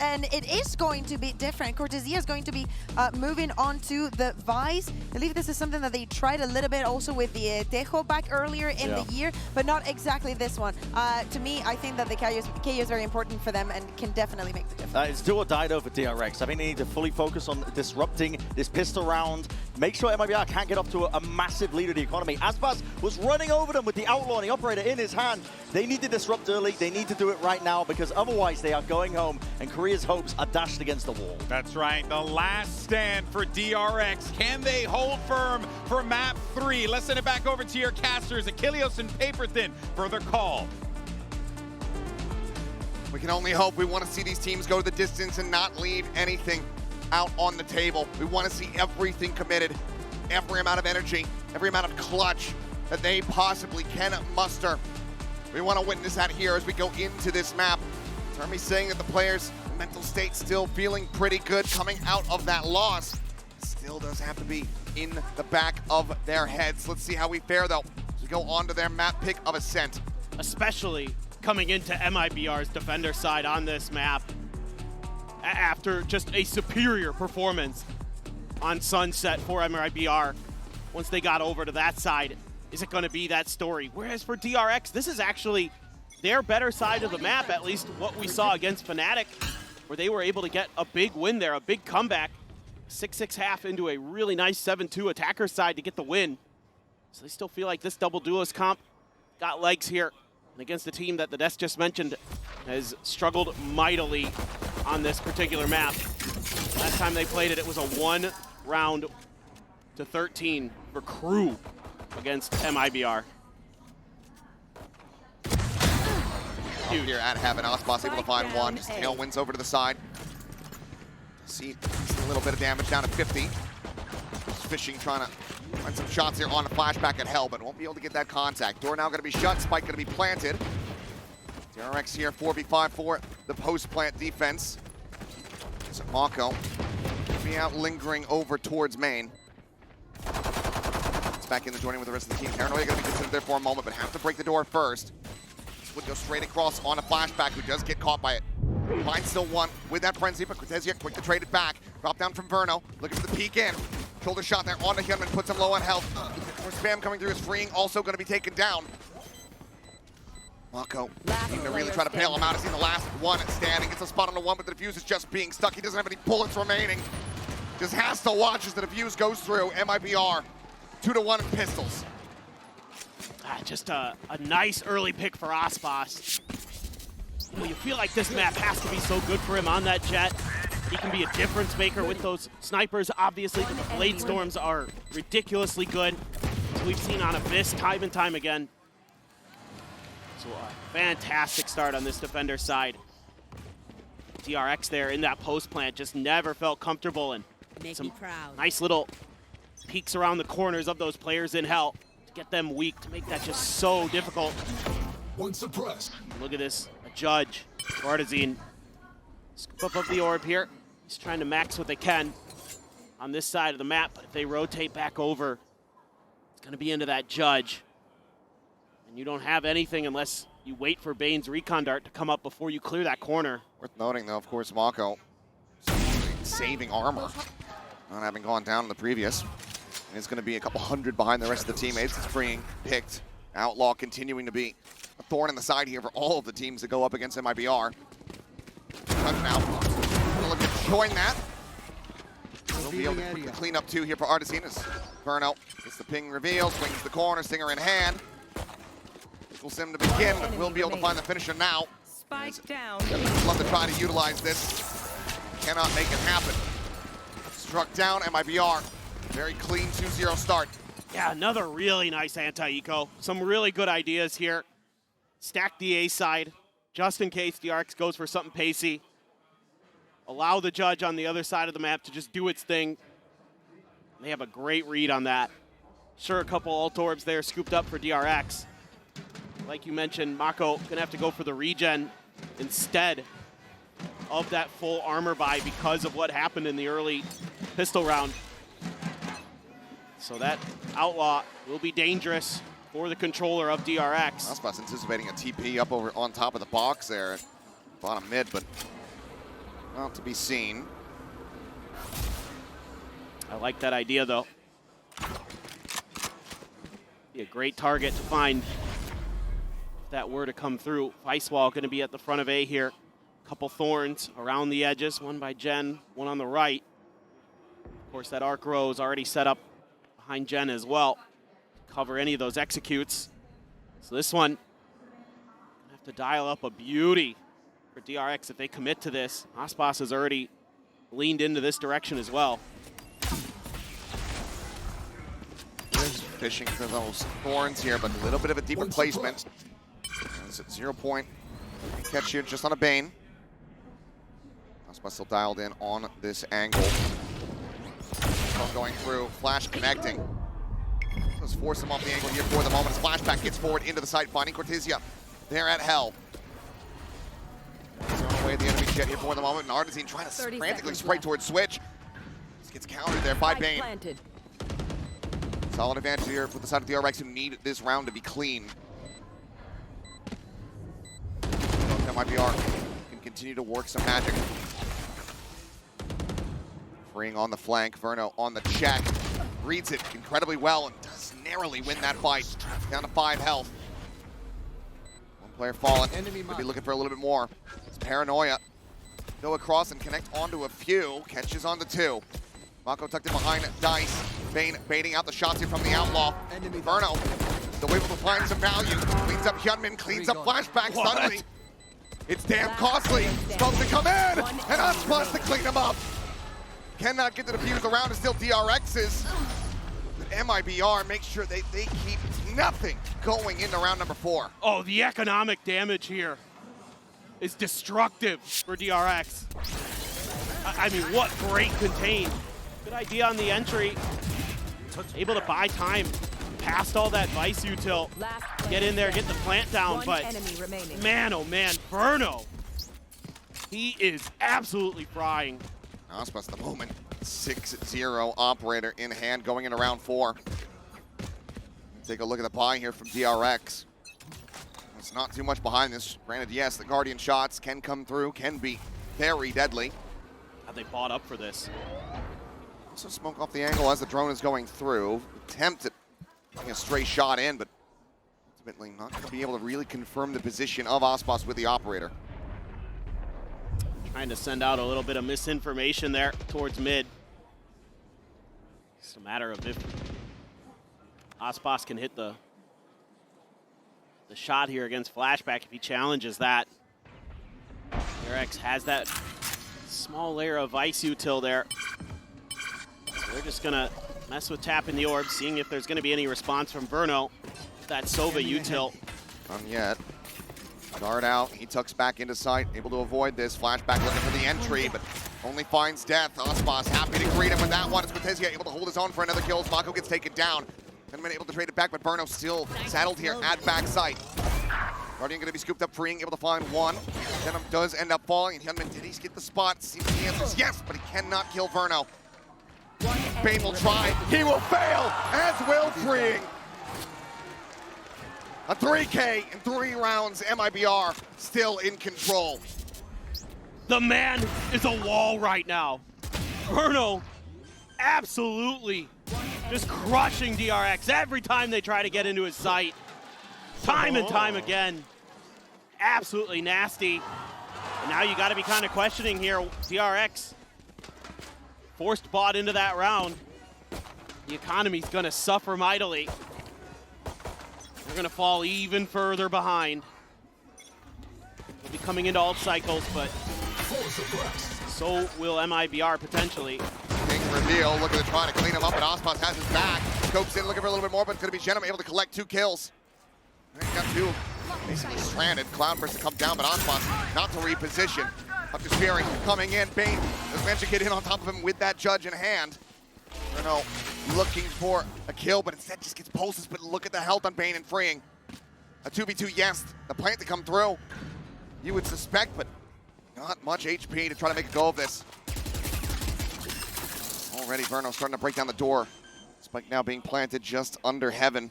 and it is going to be different. Cortesia is going to be moving on to the Vice. I believe this is something that they tried a little bit also with the Tejo back earlier in the year, but not exactly this one. To me, I think that the KO is very important for them and can definitely make the difference. It's do or die though for DRX. I think they need to fully focus on disrupting this pistol round. Make sure MIBR can't get off to a massive lead of the economy. Aspas was running over them with the Outlaw and the Operator in his hand. They need to disrupt early. They need to do it right now because otherwise they are going home and Korea's hopes are dashed against the wall. That's right. The last stand for DRX. Can they hold firm for map 3? Let's send it back over to your casters, Achilles and Paperthin, for their call. We can only hope. We want to see these teams go the distance and not leave anything out on the table. We want to see everything committed, every amount of energy, every amount of clutch that they possibly can muster. We want to witness that here as we go into this map. Jeremy saying that the players' mental state still feeling pretty good coming out of that loss. Still does have to be in the back of their heads. Let's see how we fare though as we go on to their map pick of Ascent. Especially coming into MIBR's defender side on this map after just a superior performance on Sunset for MIBR. Once they got over to that side, is it going to be that story? Whereas for DRX, this is actually their better side of the map, at least what we saw against Fnatic, where they were able to get a big win there, a big comeback. 6-6 half into a really nice 7-2 attacker side to get the win. So they still feel like this double duelist comp got legs here. And against the team that the desk just mentioned has struggled mightily on this particular map. Last time they played it, it was a 1-round to 13 for Crew against MIBR. Huge here at Heaven. Aspas able to find one. Just tailwinds over to the side. See a little bit of damage down to 50. Just fishing, trying to find some shots here on a flashback at Hell, but won't be able to get that contact. Door now going to be shut. Spike going to be planted. DRX here, 4v5 for the post-plant defense. So Mako will be out lingering over towards main. It's back in the joining with the rest of the team. Paranoia going to be considered there for a moment, but have to break the door first. This would go straight across on a flashback, who does get caught by it. Finds still one with that frenzy, but Cortesia quick to trade it back. Drop down from Verno, looking for the peek in. Shoulder shot there onto him and puts him low on health. More spam coming through, is freeing, also going to be taken down. Mako needing to really try to bail him out. He's the last one standing. Gets a spot on the one, but the defuse is just being stuck. He doesn't have any bullets remaining. Just has to watch as the defuse goes through. MIBR, 2-1 in pistols. Just a nice early pick for Aspas. Well, you feel like this map has to be so good for him on that jet. He can be a difference maker with those snipers, obviously, but the blade storms are ridiculously good, as we've seen on Abyss time and time again. So a fantastic start on this defender side. DRX there in that post plant just never felt comfortable, and some nice little peeks around the corners of those players in Hell to get them weak, to make that just so difficult. One suppressed. Look at this, a judge, Artisan. Scoop up the orb here. He's trying to max what they can on this side of the map, but if they rotate back over, it's going to be into that judge. And you don't have anything unless you wait for Bane's recon dart to come up before you clear that corner. Worth noting, though, of course, Mako saving armor, not having gone down in the previous. And it's going to be a couple hundred behind the rest of the teammates. It's freeing, picked. Outlaw continuing to be a thorn in the side here for all of the teams that go up against MIBR. Now, look at join that. We'll be able to quickly clean up two here for Artisan as Verno gets the ping reveal, swings the corner, Stinger in hand. Equals him to begin, but we'll be able to find the finisher now. Spike down. Love to try to utilize this. Cannot make it happen. Struck down, MIBR. Very clean 2-0 start. Yeah, another really nice anti-eco. Some really good ideas here. Stack the A side, just in case DRX goes for something pacey. Allow the judge on the other side of the map to just do its thing. They have a great read on that. Sure, a couple ult orbs there scooped up for DRX. Like you mentioned, Mako gonna have to go for the regen instead of that full armor buy because of what happened in the early pistol round. So that Outlaw will be dangerous for the controller of DRX. Aspas anticipating a TP up over on top of the box there. Bottom mid, but Well, to be seen. I like that idea, though. Be a great target to find if that were to come through. Ice Wall going to be at the front of A here. Couple thorns around the edges, one by Jen, one on the right. Of course, that arc row is already set up behind Jen as well. Cover any of those executes. So this one, have to dial up a beauty for DRX if they commit to this. Aspas has already leaned into this direction as well. Fishing for those thorns here, but a little bit of a deeper placement. It's at 0 point. Catch you just on a Bane. Aspas still dialed in on this angle. Going through, flash connecting. Let's force him off the angle here for the moment. His flashback gets forward into the site, finding Cortezia there at Hell. Throwing away the enemy jet here for the moment. And Artizine trying to frantically spray towards Switch. This gets countered there by Bane. Solid advantage here for the side of the DRX who need this round to be clean. MIBR can continue to work some magic. Freeing on the flank, Verno on the check. Reads it incredibly well and does narrowly win that fight. Down to 5 health. One player fallen. Could be looking for a little bit more. It's Paranoia. Go across and connect onto a few. Catches on the 2. Mako tucked in behind Dice. Bane baiting out the shots here from the Outlaw. Verno still able to find some value. Cleans up Hyunmin, cleans up Flashback suddenly. It's damn costly. Supposed to come in, and Aspas to clean him up. Cannot get the defuse around, it's still DRX's. But MIBR makes sure they keep nothing going into round number 4. Oh, the economic damage here is destructive for DRX. I mean, what great contain. Good idea on the entry. Able to buy time past all that Vice util. Get in there, get the plant down, but man, oh man, Verno. He is absolutely frying. Aspas at the moment, 6-0 operator in hand going into round 4. Take a look at the buy here from DRX. It's not too much behind this. Granted, yes, the Guardian shots can come through, can be very deadly. Have they bought up for this? Also smoke off the angle as the drone is going through. Attempt at getting a stray shot in, but ultimately not going to be able to really confirm the position of Aspas with the operator. Trying to send out a little bit of misinformation there towards mid. It's a matter of if Aspas can hit the shot here against Flashback if he challenges that. DRX has that small layer of ice util there. So they're just gonna mess with tapping the orb, seeing if there's gonna be any response from Verno. That Sova util. None yet. Guard out, he tucks back into sight, able to avoid this. Flashback looking for the entry, but only finds death. Aspas happy to greet him with that one. As Cortezia able to hold his own for another kill. Mako gets taken down. And been able to trade it back, but Verno still saddled here at backside. Guardian gonna be scooped up, freeing, able to find one. Venom does end up falling, and Hyunmin, did he get the spot? Seems the answer is yes, but he cannot kill Verno. Bane will try, he will fail, as will freeing. A 3K in 3 rounds, MIBR still in control. The man is a wall right now. Verno absolutely just crushing DRX every time they try to get into his sight. Time and time again. Absolutely nasty. And now you got to be kind of questioning here. DRX forced bot into that round. The economy's going to suffer mightily. They're going to fall even further behind. They'll be coming into alt cycles, but so will MIBR potentially. King reveal, looking to try to clean him up, and Aspas has his back. Scopes in, looking for a little bit more, but it's going to be Genom able to collect 2 kills. He's got 2 basically stranded. Cloudburst to come down, but Aspas not to reposition. Up to Spearing, coming in. Bane does manage to get in on top of him with that judge in hand. Verno looking for a kill, but instead just gets pulses, but look at the health on Bane and freeing. A 2v2, yes, the plant to come through. You would suspect, but not much HP to try to make a go of this. Already Verno starting to break down the door. Spike now being planted just under Heaven.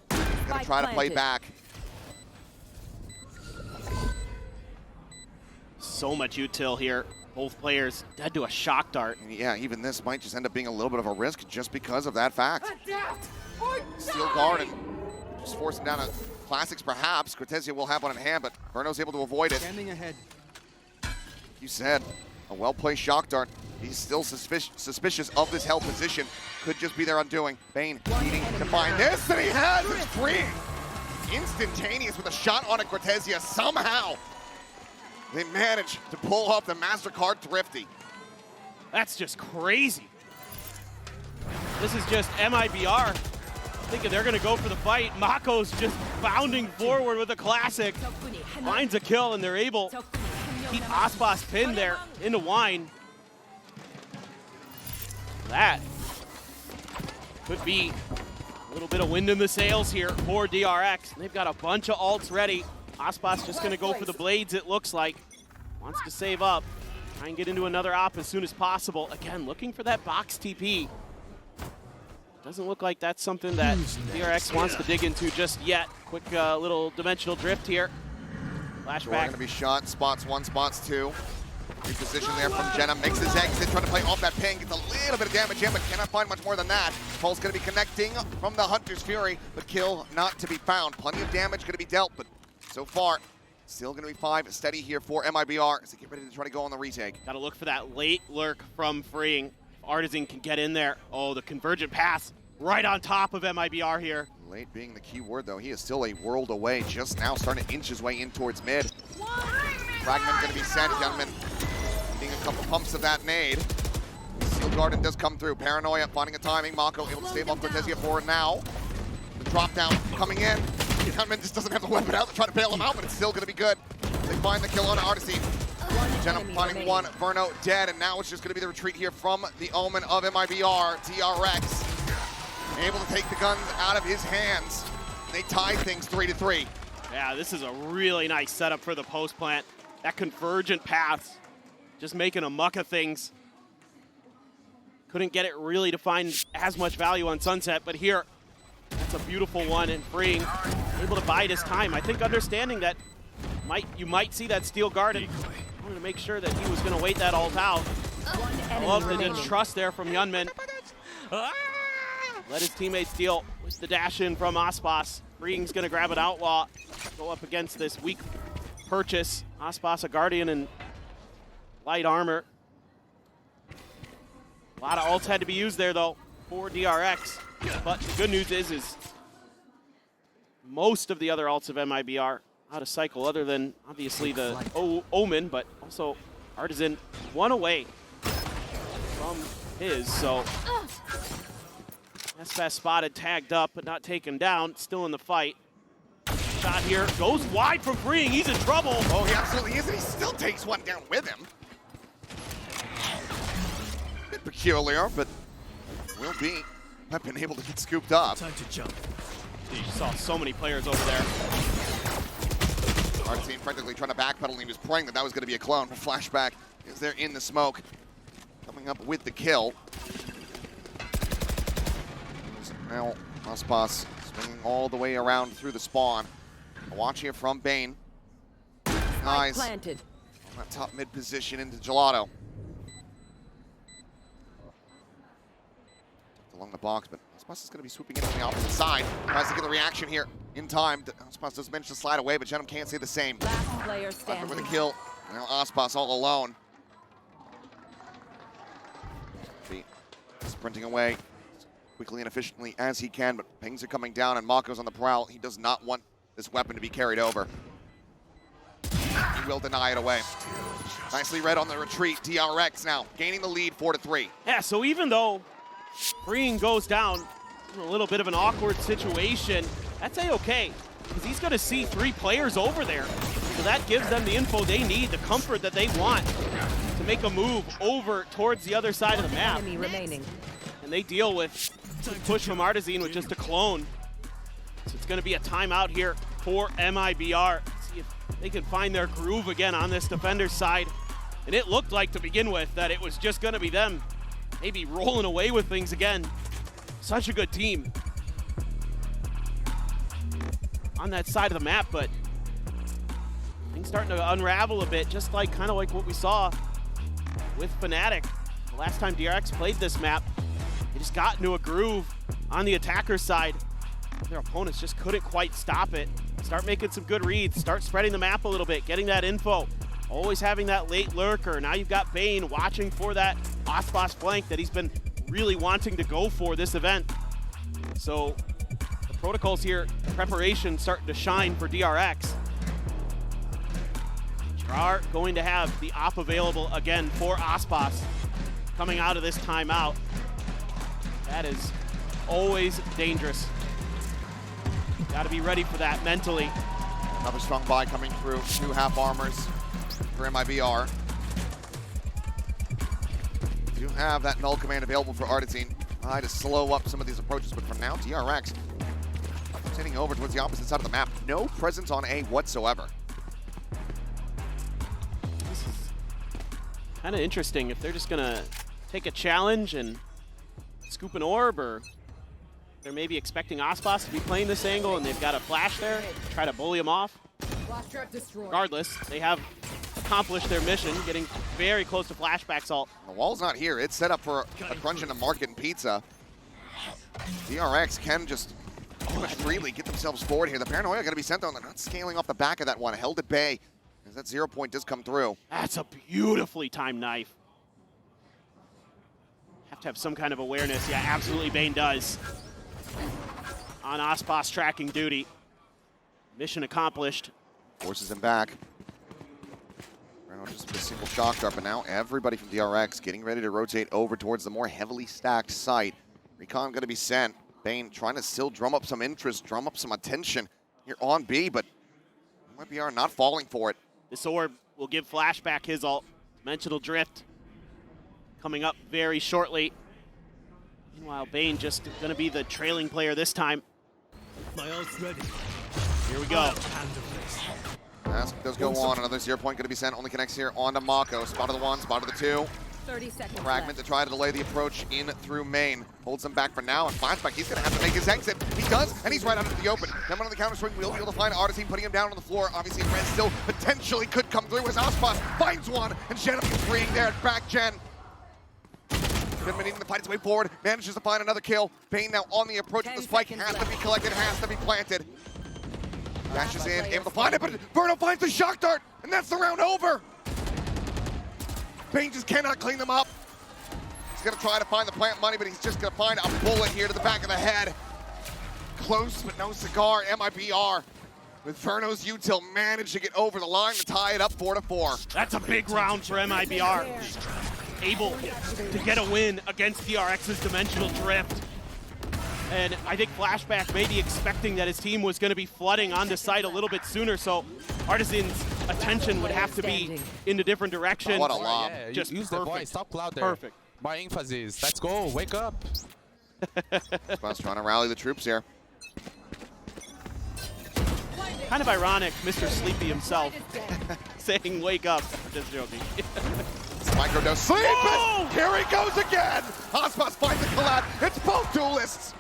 Gonna try to play back. So much util here Both players dead to a shock dart. And yeah, even this might just end up being a little bit of a risk just because of that fact. Steel guard and just forcing down a classics perhaps. Cortezia will have one in hand, but Verno's able to avoid it. Standing ahead. You said, a well-placed shock dart. He's still suspicious of this held position. Could just be their undoing. Bane needing to find this, and he has it free. Instantaneous with a shot on a Cortezia. Somehow, they managed to pull off the MasterCard Thrifty. That's just crazy. This is just MIBR thinking they're gonna go for the fight. Mako's just bounding forward with a classic. Finds a kill, and they're able to keep Aspas pinned there into Wine. That could be a little bit of wind in the sails here for DRX. They've got a bunch of ults ready. Aspas just gonna go for the blades, it looks like. Wants to save up, try and get into another op as soon as possible. Again, looking for that box TP. Doesn't look like that's something that DRX wants to dig into just yet. Quick little dimensional drift here. Flashback. Going to be shot, spots one, spots two. Reposition there from Jenna, makes his exit, trying to play off that ping, gets a little bit of damage in, but cannot find much more than that. Paul's going to be connecting from the Hunter's Fury, but kill not to be found. Plenty of damage going to be dealt, but so far, still going to be 5 steady here for MIBR as they get ready to try to go on the retake. Got to look for that late lurk from Freeing. Artisan can get in there. Oh, the convergent pass right on top of MIBR here. Late being the key word, though. He is still a world away, just now starting to inch his way in towards mid. Fragment going to be sent, gentlemen. Needing a couple pumps of that nade. Steel Garden does come through. Paranoia finding a timing. Mako able to stave off Cortezia forward now. The drop down coming in. Gunman just doesn't have the weapon out to try to bail him out, but it's still going to be good. They find the kill on Artisine. Jenna finding one. Verno dead, and now it's just going to be the retreat here from the Omen of MIBR. DRX able to take the guns out of his hands. They tie things 3-3. Yeah, this is a really nice setup for the post plant. That convergent path, just making a muck of things. Couldn't get it really to find as much value on Sunset, but here, that's a beautiful one, and Freeing able to bide his time. I think understanding that you might see that Steel Garden. I wanted to make sure that he was going to wait that ult out. I love the trust there from Yunmin. Let his teammates deal with the dash in from Aspas. Freeing's going to grab an Outlaw, go up against this weak purchase. Aspas, a Guardian, and light armor. A lot of ults had to be used there, though, for DRX. But the good news is most of the other ults of MIBR out of cycle, other than obviously the Omen, but also Artisan one away from his. So SFS spotted, tagged up, but not taken down. Still in the fight. Shot here goes wide from Freeing. He's in trouble. Oh, he absolutely is, and he still takes one down with him. Bit peculiar, but will be. I've been able to get scooped up. Time to jump. You saw so many players over there. Artisine frantically trying to backpedal, and he was praying that that was going to be a clone. But Flashback is there in the smoke. Coming up with the kill. Now, Aspas swinging all the way around through the spawn. A watch here from Bane. Nice. Planted. On that top mid position into Gelato. Along the box, but Aspas is going to be swooping in on the opposite side. Tries to get the reaction here in time. Aspas does manage to slide away, but Genom can't say the same. Last player standing. With a kill. Now Aspas all alone. Sprinting away quickly and efficiently as he can, but pings are coming down and Mako's on the prowl. He does not want this weapon to be carried over. He will deny it away. Nicely read on the retreat. DRX now gaining the lead 4-3. Yeah, so even though Freeing goes down in a little bit of an awkward situation, that's A-okay, because he's going to see 3 players over there. So that gives them the info they need, the comfort that they want to make a move over towards the other side of the map. Enemy remaining. And they deal with a push from Artisine with just a clone. So it's going to be a timeout here for MIBR. See if they can find their groove again on this defender's side. And it looked like to begin with that it was just going to be them maybe rolling away with things again. Such a good team on that side of the map, but things starting to unravel a bit, just like kind of like what we saw with Fnatic. The last time DRX played this map, they just got into a groove on the attacker side. Their opponents just couldn't quite stop it. Start making some good reads, start spreading the map a little bit, getting that info. Always having that late lurker. Now you've got Bane watching for that Aspas flank that he's been really wanting to go for this event. So the protocols here, preparation starting to shine for DRX. They are going to have the op available again for Aspas coming out of this timeout. That is always dangerous. Got to be ready for that mentally. Another strong buy coming through. 2 half armors for MIBR. Do have that null command available for Artizine. Try to slow up some of these approaches, but for now, DRX sitting over towards the opposite side of the map. No presence on A whatsoever. This is kind of interesting if they're just going to take a challenge and scoop an orb, or they're maybe expecting Aspas to be playing this angle and they've got a flash there, try to bully him off. Regardless, they have accomplished their mission, getting very close to flashback salt. The wall's not here. It's set up for a crunch into market and pizza. DRX can just freely get themselves forward here. The paranoia going to be sent though, and they're not scaling off the back of that one. Held at bay as that 0 point does come through. That's a beautifully timed knife. Have to have some kind of awareness. Yeah, absolutely Bane does. On Aspas tracking duty. Mission accomplished. Forces him back. Just a single shock dart, but now everybody from DRX getting ready to rotate over towards the more heavily stacked site. Recon going to be sent. Bane trying to still drum up some interest, drum up some attention here on B, but MIBR not falling for it. This orb will give Flashback his ult. Dimensional Drift coming up very shortly. Meanwhile, Bane just going to be the trailing player this time. My ult's ready. Here we go. Mask does go on. Another 0 point going to be sent. Only connects here onto Mako. Spot of the 1, spot of the 2. 30 seconds Fragment left. to try to delay the approach in through main. Holds him back for now, and Flashback, he's going to have to make his exit. He does, and he's right out into the open. Coming on the counter swing, we'll be able to find Artizine, putting him down on the floor. Obviously, Red still potentially could come through as Aspas finds one, and Genevieve freeing there at back gen. Been needing to fight his way forward, manages to find another kill. Bane now on the approach, the spike has to be collected, has to be planted. Dashes in, able to find it, but Verno finds the shock dart, and that's the round over. Bane just cannot clean them up. He's gonna try to find the plant money, but he's just gonna find a bullet here to the back of the head. Close, but no cigar. MIBR with Verno's util managed to get over the line to tie it up 4-4. That's a big round for MIBR. Able to get a win against DRX's Dimensional Drift. And I think Flashback may be expecting that his team was going to be flooding onto site a little bit sooner, so Artizine's attention would have to be in a different direction. What a lob. Yeah, Just use the voice. Stop cloud there. Perfect. My emphasis. Let's go. Wake up. Spaz trying to rally the troops here. Kind of ironic, Mr. Sleepy himself saying wake up. Just joking. Micro does sleep. Whoa! Here he goes again. Aspas finds the collab. It's both duelists.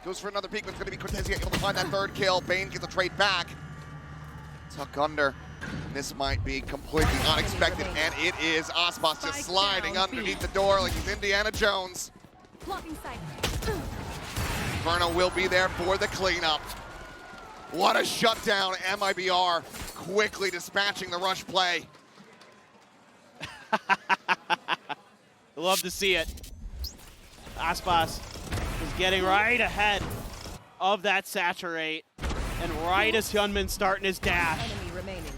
Goes for another peek, but it's going to be Cortezia able to find that third kill. Bane gets a trade back. Tuck under. This might be completely unexpected, and it is. Aspas just sliding underneath the door like he's Indiana Jones. Blocking sight. Verno will be there for the cleanup. What a shutdown. MIBR quickly dispatching the rush play. Love to see it. Aspas is getting right ahead of that saturate, and right as Hyunmin's starting his dash, Enemy remaining.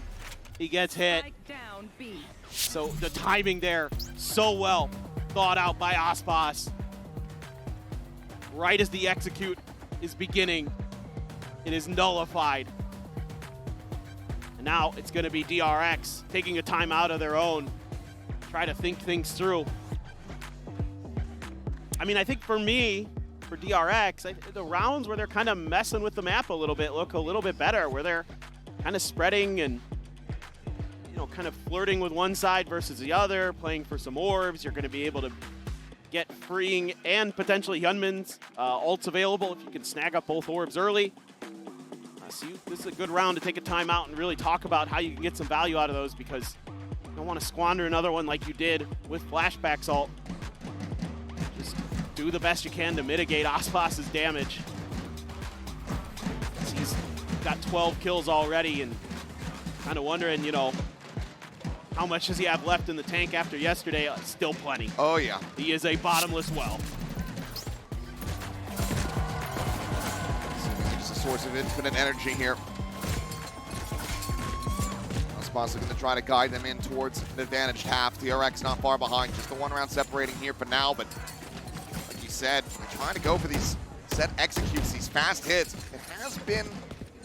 he gets hit. Strike down B. So the timing there, so well thought out by Aspas. Right as the execute is beginning, it is nullified. And now it's going to be DRX taking a timeout of their own. Try to think things through. I mean, I think for me, for DRX, the rounds where they're kind of messing with the map a little bit look a little bit better, where they're kind of spreading and, you know, kind of flirting with one side versus the other, playing for some orbs. You're going to be able to get freeing and potentially Hyunmin's ults available if you can snag up both orbs early. So this is a good round to take a timeout and really talk about how you can get some value out of those, because don't want to squander another one like you did with flashback ult. Just do the best you can to mitigate Aspas's damage. He's got 12 kills already, and kind of wondering, you know, how much does he have left in the tank after yesterday? Still plenty. Oh, yeah. He is a bottomless well. Just a source of infinite energy here. Aspas's looking to try to guide them in towards an advantaged half. DRX not far behind, just the 1 round separating here for now, but like you said, they're trying to go for these set executes, these fast hits. It has been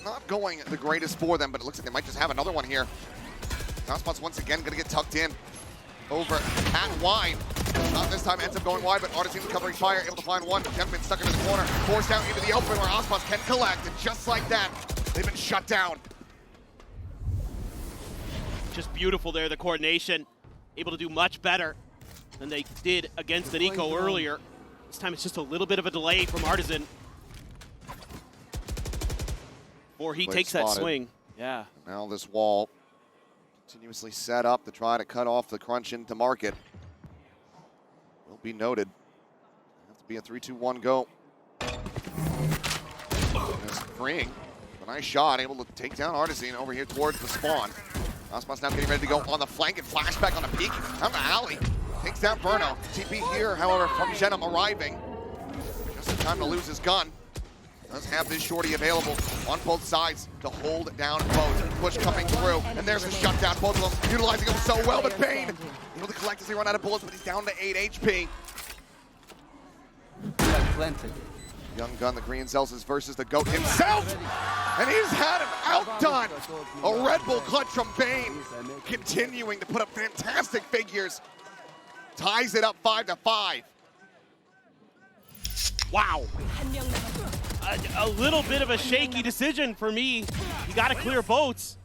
not going the greatest for them, but it looks like they might just have another one here. Aspas's once again going to get tucked in over at wide. Not this time, ends up going wide, but Artisan covering fire, able to find one. Gentleman stuck into the corner, forced out into the open where Aspas can collect, and just like that, they've been shut down. Just beautiful there, the coordination. Able to do much better than they did against the Nico earlier. This time it's just a little bit of a delay from Artisan. Before he takes that swing. Yeah. Now this wall continuously set up to try to cut off the crunch into market. Will be noted. Have to be a 3-2-1 go. Freeing. A nice shot, able to take down Artisan over here towards the spawn. Aspas now getting ready to go on the flank and flashback on the peak. Down the alley. Takes down Burno. TP here, however, from Shenum arriving. Just in time to lose his gun. Does have this shorty available on both sides to hold down both. Push coming through, and there's the shutdown. Both of them utilizing him so well, but Bane able to collect as they run out of bullets, but he's down to 8 HP. Young Gun, the green Celsius versus the GOAT himself, and he's had him outdone. A Red Bull clutch from Bane, continuing to put up fantastic figures. Ties it up 5-5. Wow. A little bit of a shaky decision for me. You got to clear boats.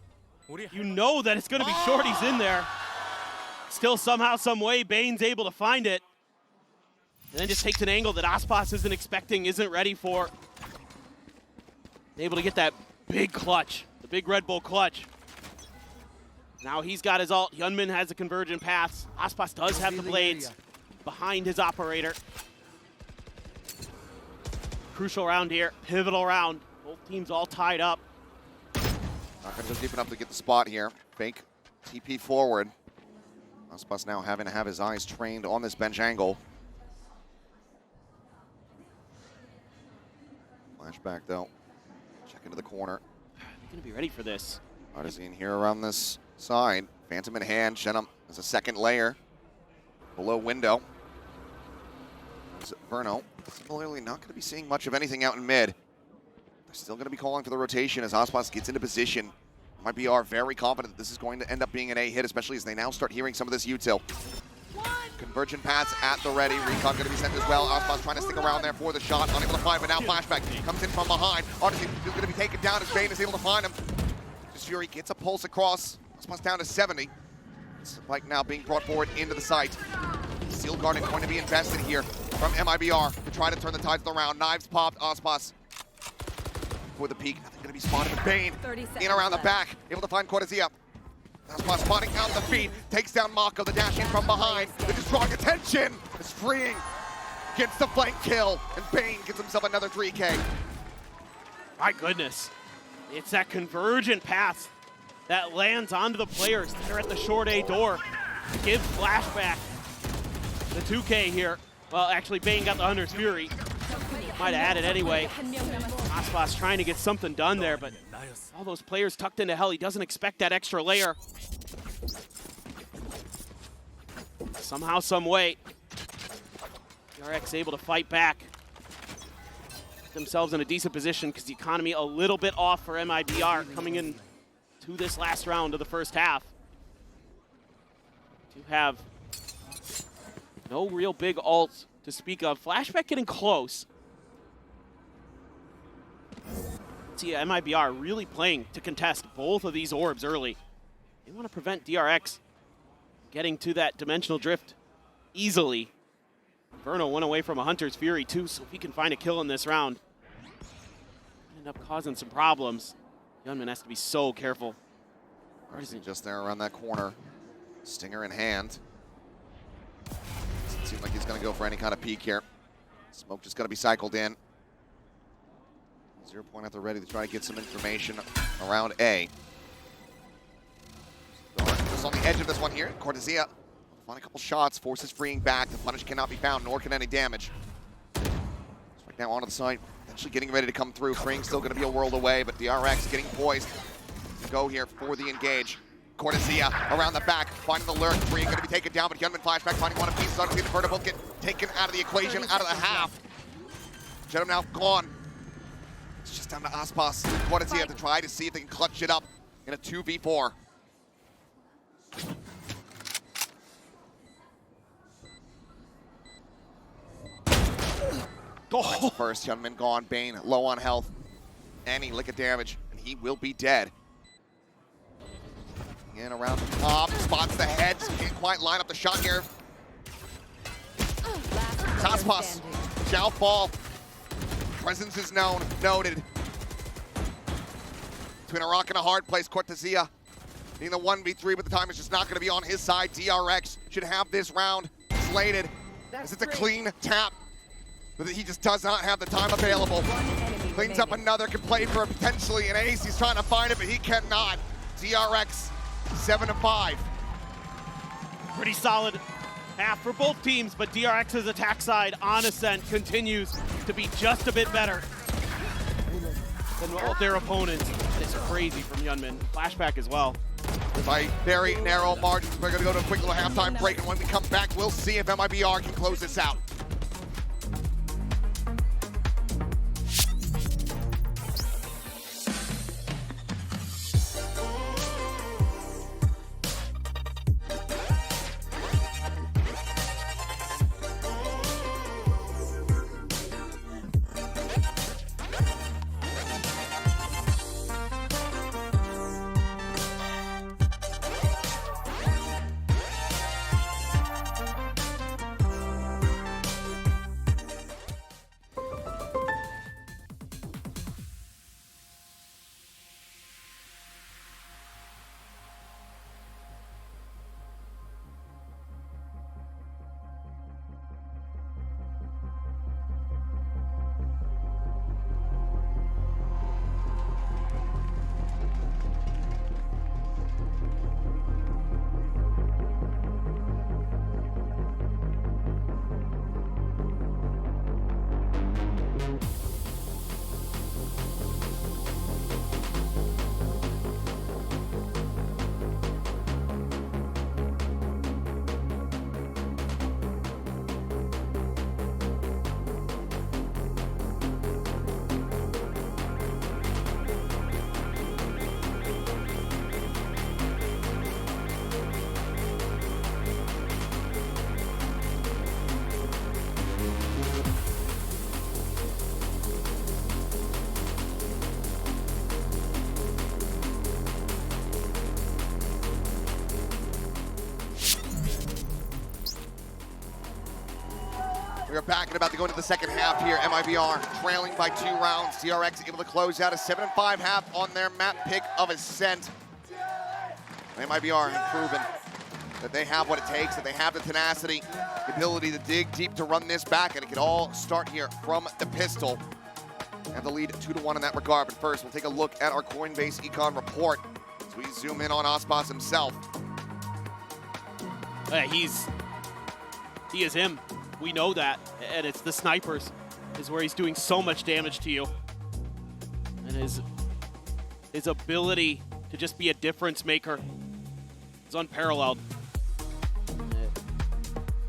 You know that it's going to be shorties in there. Still, somehow, some way, Bane's able to find it. And then just takes an angle that Aspas isn't expecting, isn't ready for. Able to get that big clutch, the big Red Bull clutch. Now he's got his ult. Hyunmin has the convergent paths. Aspas does have the blades behind his operator. Crucial round here, pivotal round. Both teams all tied up. Not going to go deep enough to get the spot here. Fake TP forward. Aspas now having to have his eyes trained on this bench angle. Flashback though. Check into the corner. They're going to be ready for this. Artisan here around this side. Phantom in hand. Shenum has a second layer. Below window. Burno. Similarly, not going to be seeing much of anything out in mid. They're still going to be calling for the rotation as Aspas gets into position. MIBR very confident that this is going to end up being an A hit, especially as they now start hearing some of this util. Convergent paths at the ready. Recon going to be sent as well. Aspas trying to stick around there for the shot. Unable to find, but now flashback comes in from behind. Artisan is going to be taken down as Bane is able to find him. Just Fury gets a pulse across. Aspas down to 70. Spike now being brought forward into the site. Seal Garden going to be invested here from MIBR to try to turn the tides of the round. Knives popped. Aspas for the peak. Nothing going to be spotted with Bane. In around the back. Able to find Cortezia. Aspas spotting out the feet. Takes down Mako. The dash in from behind. They're just drawing attention. It's freeing. Gets the flank kill. And Bane gets himself another 3K. My goodness. It's that convergent path that lands onto the players that are at the short A door. Give flashback the 2K here. Well, actually, Bane got the Hunter's Fury. Might have had it anyway. Aspas trying to get something done there, but all those players tucked into hell. He doesn't expect that extra layer. Somehow, some way, DRX able to fight back. Put themselves in a decent position because the economy a little bit off for MIBR coming in to this last round of the first half. To have no real big ults to speak of. Flashback getting close. See, MIBR really playing to contest both of these orbs early. They want to prevent DRX getting to that dimensional drift easily. Burno went away from a Hunter's Fury too, so if he can find a kill in this round, end up causing some problems. Hyunmin has to be so careful. Artisan just there around that corner. Stinger in hand. Doesn't seem like he's going to go for any kind of peek here. Smoke just going to be cycled in. 0 point at the ready to try to get some information around A. Just on the edge of this one here. Cortesia find a couple shots, forces freeing back. The punish cannot be found, nor can any damage. Right now onto the side, potentially getting ready to come through. Freeing still going to be a world away, but DRX getting poised to go here for the engage. Cortesia around the back, finding the lurk. Freeing going to be taken down, but Hyunmin flashback, finding one of pieces. Obviously the vertical get taken out of the equation, out of the half. Jedam now gone. It's just down to Aspas and Cortesia to try to see if they can clutch it up in a 2v4. Oh. First, Hyunmin gone. Bane low on health. Any lick of damage, and he will be dead. In around the top, spots the head. Can't quite line up the shot here. Aspas shall fall. Presence is known, noted. Between a rock and a hard place, Cortesia being the 1v3, but the time is just not going to be on his side. DRX should have this round slated, as it's a clean tap, but he just does not have the time available. Cleans up another, can play for potentially an ace. He's trying to find it, but he cannot. DRX 7-5. Pretty solid half for both teams, but DRX's attack side on Ascent continues to be just a bit better than all their opponents. It's crazy from Hyunmin. Flashback as well. By very narrow margins, we're going to go to a quick little halftime break, and when we come back, we'll see if MIBR can close this out. We are back and about to go into the second half here. MIBR trailing by 2 rounds. DRX able to close out a 7-5 half on their map pick of Ascent. MIBR have proven that they have what it takes, that they have the tenacity, the ability to dig deep to run this back, and it can all start here from the pistol. And the lead 2-1 in that regard. But first, we'll take a look at our Coinbase Econ report as we zoom in on Aspas himself. He is him. We know that, and it's the snipers is where he's doing so much damage to you. And his ability to just be a difference maker is unparalleled.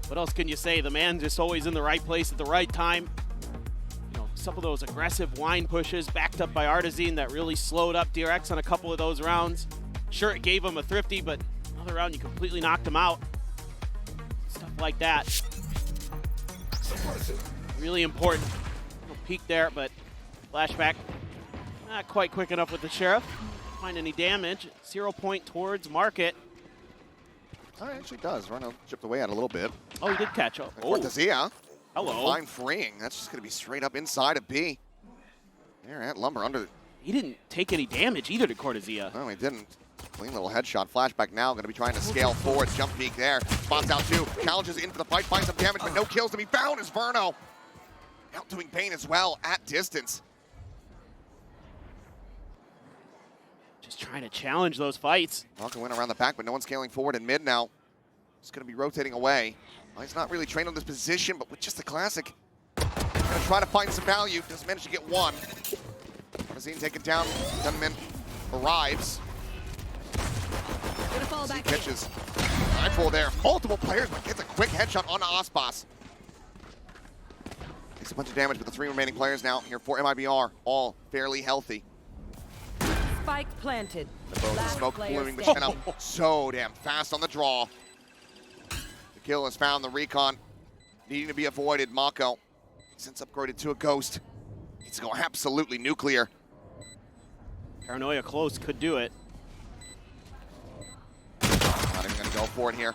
What else can you say? The man just always in the right place at the right time. You know, some of those aggressive line pushes backed up by Artizine that really slowed up DRX on a couple of those rounds. Sure, it gave him a thrifty, but another round you completely knocked him out. Stuff like that. Really important. Little peek there, but flashback not quite quick enough with the Sheriff. Find any damage. 0 point towards Market. Oh, it actually does. Rhino chipped away at a little bit. Oh, he did catch up. Cortesia. Hello. Fine freeing. That's just going to be straight up inside of B. There at Lumber under. He didn't take any damage either to Cortesia. No, he didn't. Clean little headshot. Flashback now. Going to be trying to scale forward. Jump peek there. Spots out two. Challenges in for the fight. Finds some damage, but no kills to be found as Verno. Outdoing Bane as well at distance. Just trying to challenge those fights. Malka went around the back, but no one's scaling forward in mid now. Just going to be rotating away. Well, he's not really trained on this position, but with just the classic. Going to try to find some value. Doesn't manage to get one. Mazine taken down. Gunman arrives. Gonna fall He back pitches. Rifle there. Multiple players, but gets a quick headshot on Aspas. Takes a bunch of damage with the 3 remaining players now here for MIBR. All fairly healthy. Spike planted. The bow, the Last smoke player blooming, but standing. Shenna so damn fast on the draw. The kill is found. The recon needing to be avoided. Mako, since upgraded to a ghost, needs to go absolutely nuclear. Paranoia close, could do it. Not even going to go for it here.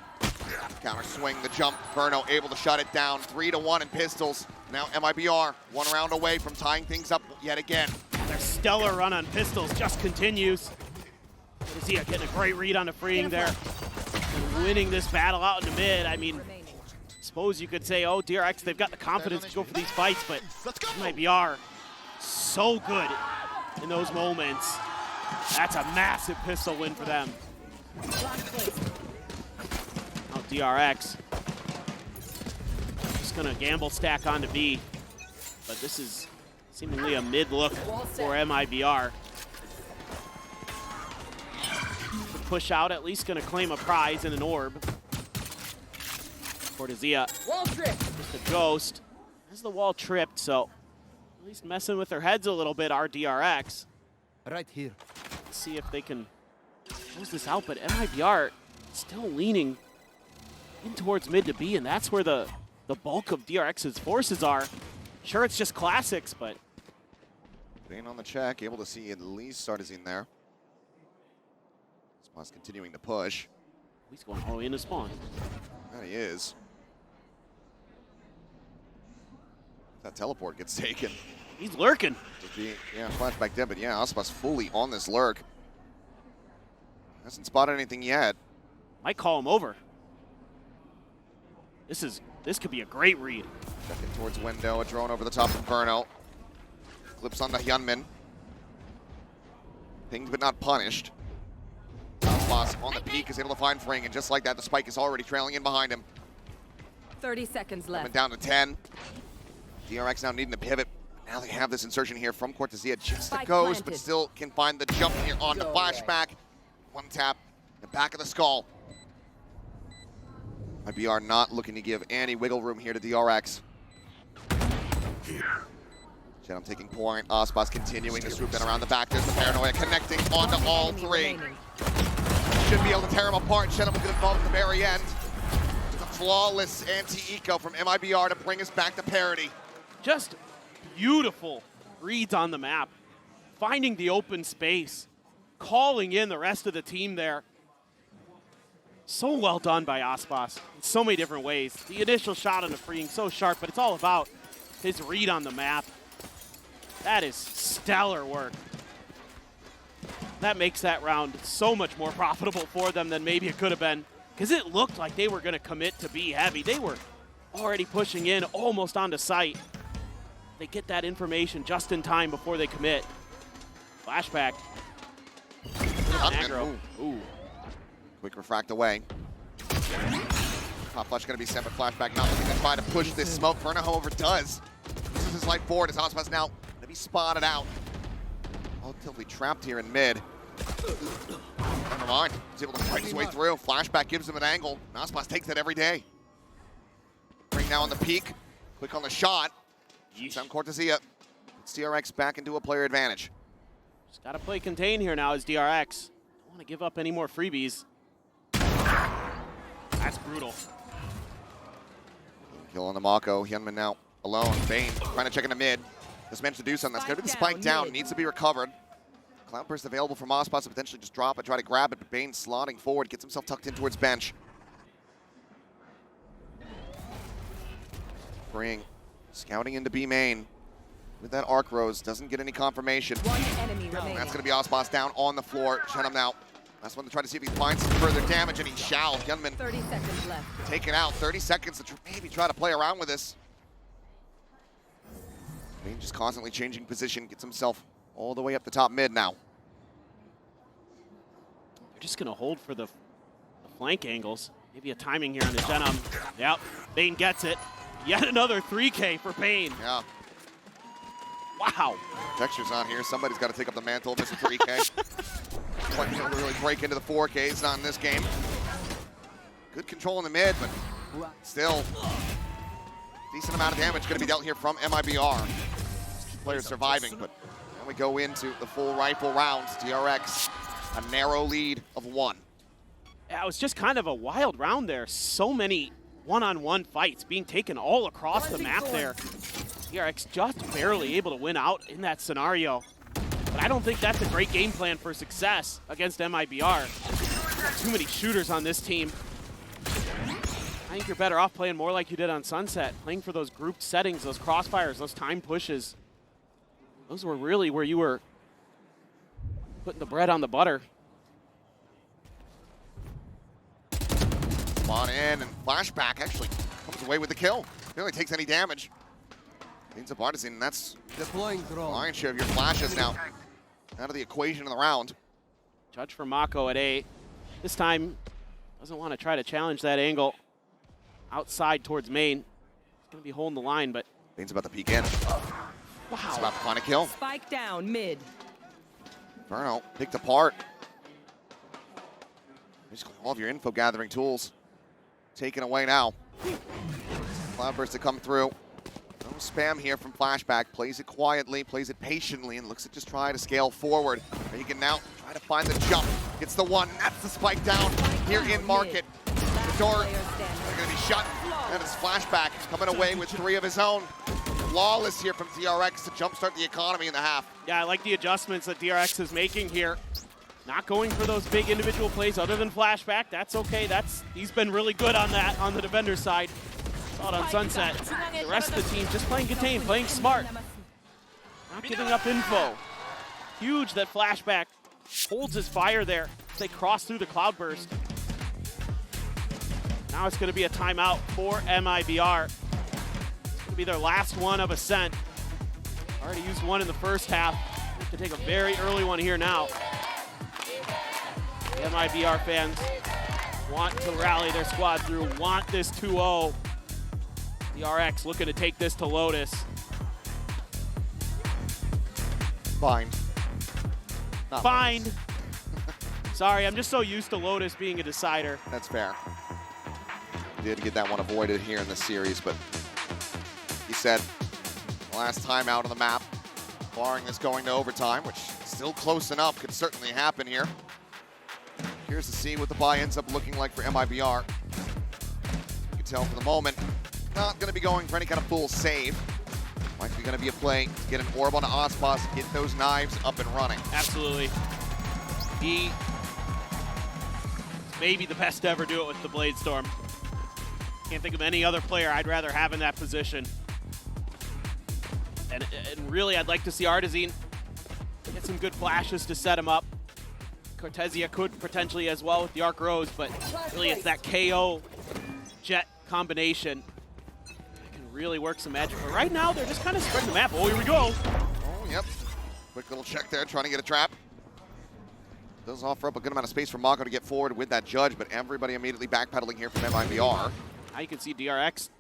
Counter swing, the jump. Verno able to shut it down. 3-1 in pistols. Now MIBR 1 round away from tying things up yet again. Their stellar run on pistols just continues. Decisive getting a great read on the freeing there. And winning this battle out in the mid. I mean, suppose you could say, oh, DRX, they've got the confidence to go for these fights, but MIBR so good in those moments. That's a massive pistol win for them. Now DRX just gonna gamble stack onto B, but this is seemingly a mid look for MIBR. Push out, at least gonna claim a prize in an orb. For Decisive, just a ghost. Has the wall tripped, so at least messing with their heads a little bit are DRX. Right here. Let's see if they can close this out, but MIBR still leaning in towards mid to B, and that's where the bulk of DRX's forces are. Sure, it's just classics, but Bane on the check, able to see at least Sartazine there. Spawn's continuing to push. he's going all in to spawn. There he is. That teleport gets taken. He's lurking. Yeah, flashback dead, but yeah, Aspas fully on this lurk. Hasn't spotted anything yet. Might call him over. This could be a great read. Checking towards window, a drone over the top of Verno. Clips onto Hyunmin. Pinged but not punished. Aspas on the peak is able to find Fring, and just like that, the spike is already trailing in behind him. 30 seconds Coming left. down to 10. DRX now needing to pivot. Now they have this insertion here from Cortezia. Just a Spike ghost, but planted. still can find the jump here on the flashback. One tap, the back of the skull. MIBR not looking to give any wiggle room here to DRX. Shenna taking point. Aspas continuing to swoop in around the back. There's the paranoia connecting onto all Enemy three. remaining. Should be able to tear him apart. Shenna will get involved at the very end. Just a flawless anti-eco from MIBR to bring us back to parity. Just beautiful reads on the map. Finding the open space. Calling in the rest of the team there. So well done by Aspas in so many different ways. The initial shot on the freeing, so sharp, but it's all about his read on the map. That is stellar work. That makes that round so much more profitable for them than maybe it could have been, because it looked like they were going to commit to be heavy. They were already pushing in almost onto site. They get that information just in time before they commit. Flashback. Aggro. Ooh. Quick refract away. Top flash going to be sent, but flashback not looking to try to push this smoke. Verno, however, does. This is his life forward as Aspas now going to be spotted out. Relatively trapped here in mid. Never mind. He's able to fight his way through. Flashback gives him an angle. Aspas takes that every day. Bring now on the peak. Quick on the shot. Some Cortezia. It's DRX back into a player advantage. Just got to play contain here now as DRX. Don't want to give up any more freebies. That's brutal. Kill on the Mako. Hyunmin now alone. Bane trying to check in the mid. This managed to do something. That's going to be the spike down. Needs to be recovered. Cloudburst available from Aspas to potentially just drop it, try to grab it, but Bane slotting forward, gets himself tucked in towards bench. Bring scouting into B main with that arc rose. Doesn't get any confirmation. One enemy And remaining. that's going to be Aspas down on the floor. Shenna now Last one to try to see if he can find some further damage, and he shall. Gunman 30 seconds left. taken out. 30 seconds to maybe try to play around with this. Bane just constantly changing position, gets himself all the way up the top mid now. They're just going to hold for the flank angles. Maybe a timing here on the Denim. Yep, Bane gets it. Yet another 3K for Bane. Yeah. Wow. Texture's on here. Somebody's got to take up the mantle of Mr. 3K. Quite able to really break into the 4Ks, not in this game. Good control in the mid, but still decent amount of damage going to be dealt here from MIBR. Players surviving, but then we go into the full rifle rounds. DRX, a narrow lead of 1. Yeah, it was just kind of a wild round there. So many one-on-one fights being taken all across the map there. DRX just barely able to win out in that scenario. But I don't think that's a great game plan for success against MIBR. Got too many shooters on this team. I think you're better off playing more like you did on Sunset, playing for those grouped settings, those crossfires, those time pushes. Those were really where you were putting the bread on the butter. Come on in, and Flashback actually comes away with the kill. Barely takes any damage. Ends up Artisan, and that's Deploying drone. lion's share of your flashes now out of the equation in the round. Judge for Mako at 8. This time, doesn't want to try to challenge that angle outside towards main. He's going to be holding the line, but... Bane's about to peek in. Wow. He's about to find a kill. Spike down mid. Inferno picked apart. Just all of your info gathering tools taken away now. Cloudburst to come through. No spam here from Flashback. Plays it quietly, plays it patiently, and looks to just try to scale forward. He can now try to find the jump. Gets the one. That's the spike down here in market. The door are going to be shut. And it's Flashback coming away with 3 of his own. Flawless here from DRX to jumpstart the economy in the half. Yeah, I like the adjustments that DRX is making here. Not going for those big individual plays other than Flashback. That's okay. He's been really good on that on the defender side. Saw it on Sunset. The rest of the team just playing contained, playing smart. Not giving up info. Huge that Flashback holds his fire there as they cross through the Cloudburst. Now it's going to be a timeout for MIBR. It's going to be their last one of Ascent. Already used one in the first half. Have to take a very early one here now. The MIBR fans want to rally their squad through, want this 2-0. DRX looking to take this to Lotus. Find. Not Find. Lotus. Sorry, I'm just so used to Lotus being a decider. That's fair. Did get that one avoided here in the series, but he said last time out on the map, barring this going to overtime, which is still close enough, could certainly happen here. Here's to see what the buy ends up looking like for MIBR. You can tell for the moment, not going to be going for any kind of full save. Might be going to be a play to get an orb on Ospas, get those knives up and running. Absolutely. He maybe the best to ever do it with the Blade Storm. Can't think of any other player I'd rather have in that position. And really, I'd like to see Artisan get some good flashes to set him up. Cortesia could potentially as well with the Arc Rose, but really it's that KO Jet combination that can really work some magic. But right now, they're just kind of spreading the map. Oh, here we go. Oh, yep. Quick little check there, trying to get a trap. Does offer up a good amount of space for Mako to get forward with that Judge, but everybody immediately backpedaling here from MIBR. Now you can see DRX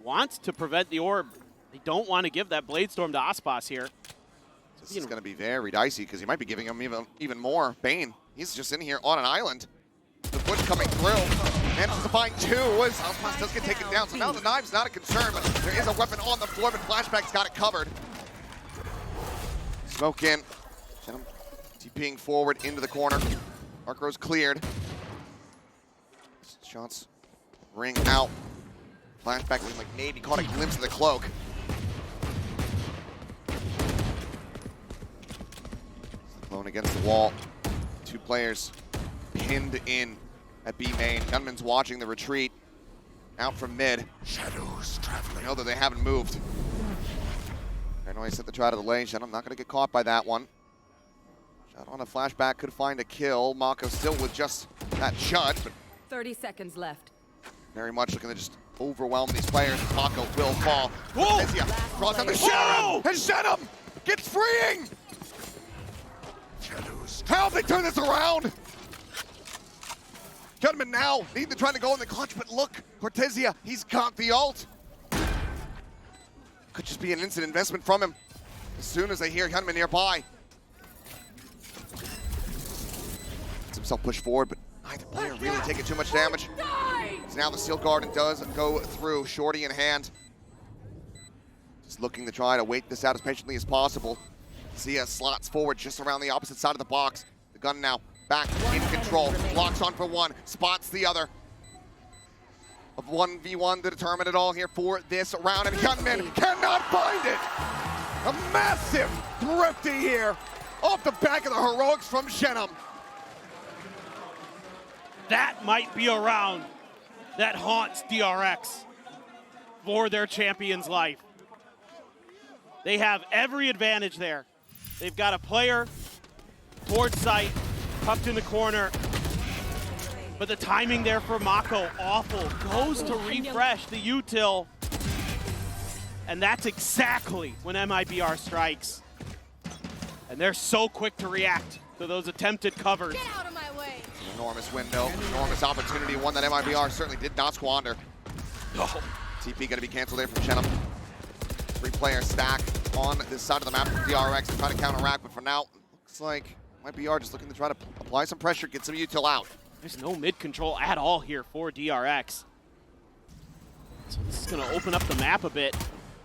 wants to prevent the orb. They don't want to give that Blade Storm to Ospas here. This is going to be very dicey because he might be giving him even more. Bane, he's just in here on an island. The push coming through. Manages to find 2 as Ospas does get taken down. So now the knive's not a concern, but there is a weapon on the floor, but Flashback's got it covered. Smoke in. TPing forward into the corner. Arc Rose cleared. Shots ring out. Flashback looking like maybe caught a glimpse of the cloak. Alone against the wall. 2 players pinned in at B main. Gunman's watching the retreat out from mid. Shadows traveling. I know that they haven't moved. I know I set the try to the lane. Shadow not going to get caught by that one. Shot on a flashback, could find a kill. Mako still with just that shot, but 30 seconds left. very much looking to just overwhelm these players. Mako will fall. Whoa! Cortezia draws down the Shenum, and Shenum gets freeing! How have they turned this around? Gunman now need to try to go in the clutch, but look, Cortezia, he's got the ult. Could just be an instant investment from him as soon as they hear Gunman nearby. Lets himself push forward, but neither player really taking too much damage. So now the Steel Garden does go through, Shorty in hand. Just looking to try to wait this out as patiently as possible. Zia slots forward just around the opposite side of the box. The gun now back in control. Locks on for one, spots the other. Of 1v1 to determine it all here for this round. And Gunman cannot find it! A massive thrifty here off the back of the heroics from Shenum. That might be a round that haunts DRX for their champion's life. They have every advantage there. They've got a player towards sight, tucked in the corner. But the timing there for Mako, awful. Goes to refresh the util. And that's exactly when MIBR strikes. And they're so quick to react to those attempted covers. Get out of my way. Enormous window, enormous opportunity, one that MIBR certainly did not squander. Oh. TP gonna be canceled there from Shenum. 3-player stack on this side of the map from DRX to try to counteract, but for now, looks like MIBR just looking to try to apply some pressure, get some util out. There's no mid control at all here for DRX. So this is gonna open up the map a bit.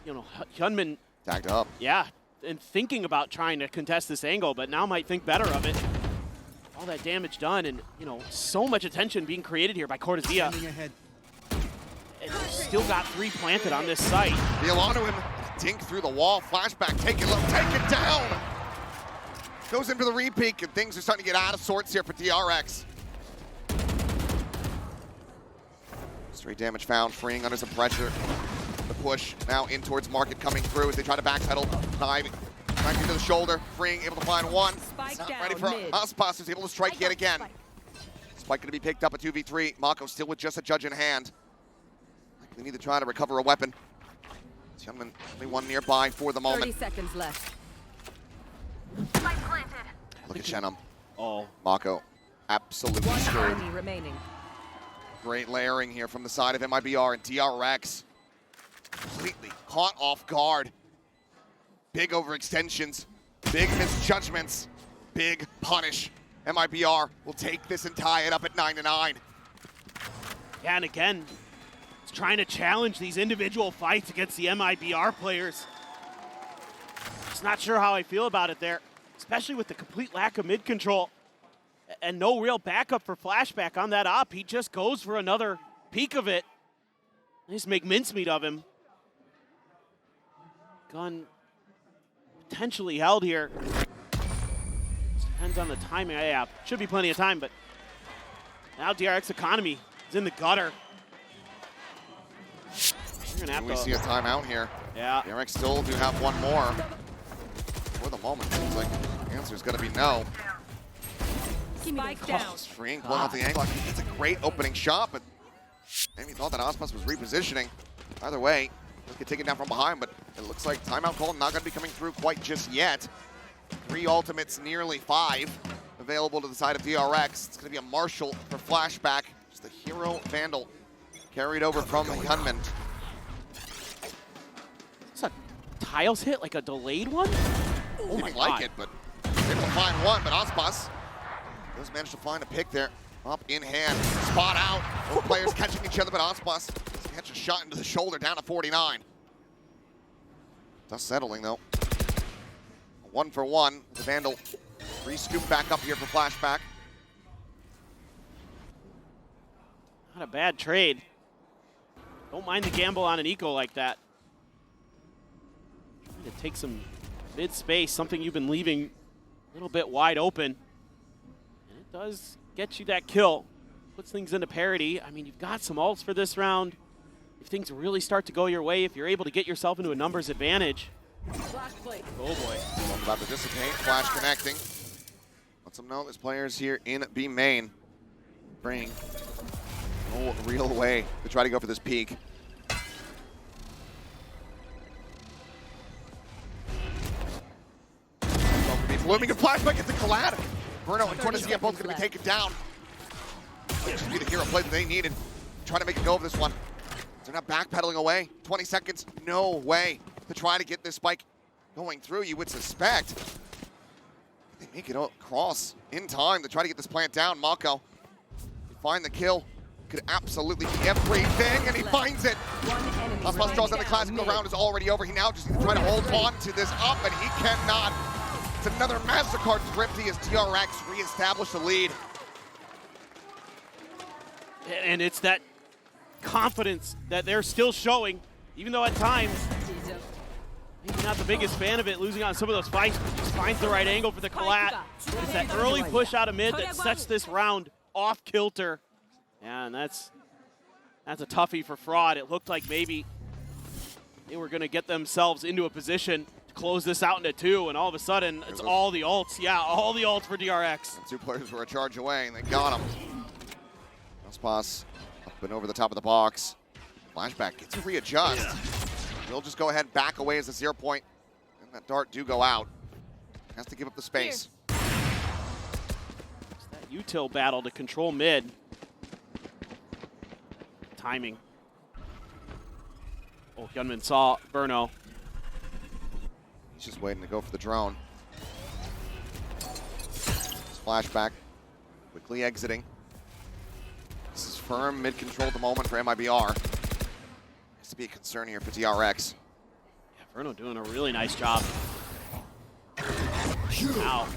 You know, Hyunmin, Tagged up. yeah, and thinking about trying to contest this angle, but now might think better of it. All that damage done, and you know, so much attention being created here by Cortezia. And still got 3 planted on this site. Deal onto him, dink through the wall, flashback, take it low, take it down! Goes in for the repeat, and things are starting to get out of sorts here for DRX. Straight damage found, freeing under some pressure. The push now in towards Market coming through as they try to backpedal. Diving, back into the shoulder, freeing, able to find one. Spike Not down ready for mid. Aspas, who's able to strike yet again. Spike going to be picked up at 2v3. Mako still with just a judge in hand. They need to try to recover a weapon. Hyunmin only one nearby for the 30 moment. seconds left. Look at Shenum. Oh, Mako absolutely One screwed. enemy remaining. Great layering here from the side of MIBR, and DRX completely caught off guard. Big overextensions, big misjudgments, big punish. MIBR will take this and tie it up at 9-9. yeah, and again, it's trying to challenge these individual fights against the MIBR players. Just not sure how I feel about it there, especially with the complete lack of mid control and no real backup for flashback on that op. He just goes for another peek of it. They just make mincemeat of him. Gun potentially held here. Depends on the timing. Yeah, should be plenty of time, but now DRX economy is in the gutter. You're gonna have We to see a timeout here. Yeah. DRX still do have one more. For the moment, seems like the answer's gonna be no. Spike down. Just freeing, pulling out the angle. I think it's a great opening shot, but maybe thought that Aspas was repositioning. Either way, let's get taken down from behind, but it looks like timeout call not gonna be coming through quite just yet. 3 ultimates, nearly 5 available to the side of DRX. It's gonna be a Marshall for flashback. Just the hero Vandal carried over from Hyunmin. It's a tiles hit, like a delayed one? Oh my Didn't like God. it, but able to find one, but Aspas does manage to find a pick there. Up in hand, spot out. Both players catching each other, but Aspas does catch a shot into the shoulder down to 49. Dust settling though. 1 for 1. The Vandal re-scoop back up here for flashback. Not a bad trade. Don't mind the gamble on an eco like that. Trying to take some mid space, something you've been leaving a little bit wide open. And it does get you that kill. Puts things into parity. I mean, you've got some ults for this round. If things really start to go your way, if you're able to get yourself into a numbers advantage. Flash plate. Oh boy. About to dissipate, flash connecting. Lets them know there's players here in B main. Bring no real way to try to go for this peak. Blooming and flashback into Collad. Bruno and Cortezia both going to be taken down. Just be the hero play that they needed. Trying to make a go of this one. They're not backpedaling away. 20 seconds, no way to try to get this spike going through, you would suspect. They make it across in time to try to get this plant down. Mako, find the kill. Could absolutely be everything, and he finds it. Aspas draws down the classic. The round is already over. He now just needs to try to hold on to this up, and he cannot. It's another MasterCard thrifty as DRX reestablish the lead. And it's that confidence that they're still showing, even though at times, maybe not the biggest fan of it, losing on some of those fights, but just finds the right angle for the collat. It's that early push out of mid that sets this round off kilter. Yeah, and that's a toughie for Fraud. It looked like maybe they were going to get themselves into a position to close this out into 2, and all of a sudden, it's all the ults. Yeah, all the ults for DRX. The 2 players were a charge away, and they got him. Aspas up and over the top of the box. Flashback gets to readjust. We'll just go ahead, back away as a 0 point. And that dart do go out. Has to give up the space. It's that util battle to control mid. Timing. Oh, Gunman saw Burno. He's just waiting to go for the drone. Flashback, quickly exiting. This is firm mid-control at the moment for MIBR. Has to be a concern here for DRX. Yeah, Burno doing a really nice job. Now,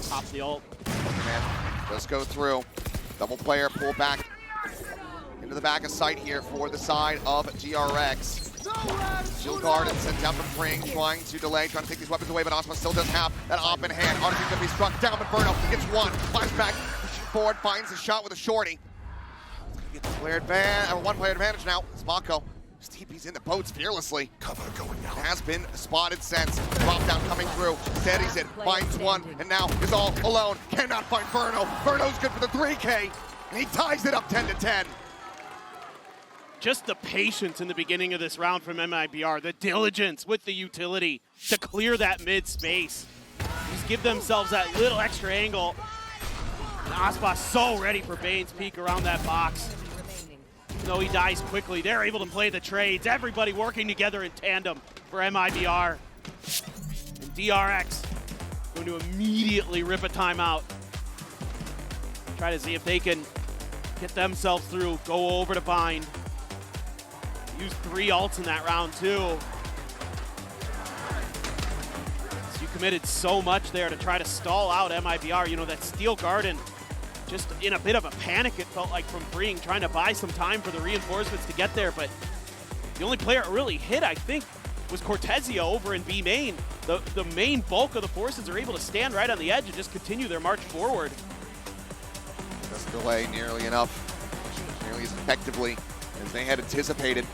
pop the ult. Does go through. Double player, pull back into the back of sight here for the side of DRX. Shield guard and sent down from Pring, trying to delay, trying to take these weapons away, but Asma still does have that op in hand. Odyssey's gonna be struck down, but Burno gets one. Flashback, pushing forward, finds a shot with a shorty. Gets the player advantage, one player advantage now. It's Mako. Just TP's in the boats fearlessly. Cover going out. Has been spotted since. Drop down coming through, steadies it, finds one, and now is all alone. Cannot find Burno. Burno's good for the 3K, and he ties it up 10-10. Just the patience in the beginning of this round from MIBR, the diligence with the utility to clear that mid space. Just give themselves that little extra angle. And Aspas so ready for Bane's peek around that box. Even though he dies quickly, they're able to play the trades. Everybody working together in tandem for MIBR. And DRX going to immediately rip a timeout. Try to see if they can get themselves through, go over to Bind. Use 3 ults in that round too. So you committed so much there to try to stall out MIBR. You know, that Steel Garden, just in a bit of a panic, it felt like, from Freeing, trying to buy some time for the reinforcements to get there. But the only player it really hit, I think, was Cortezia over in B main. The main bulk of the forces are able to stand right on the edge and just continue their march forward. Doesn't delay nearly enough, nearly as effectively as they had anticipated.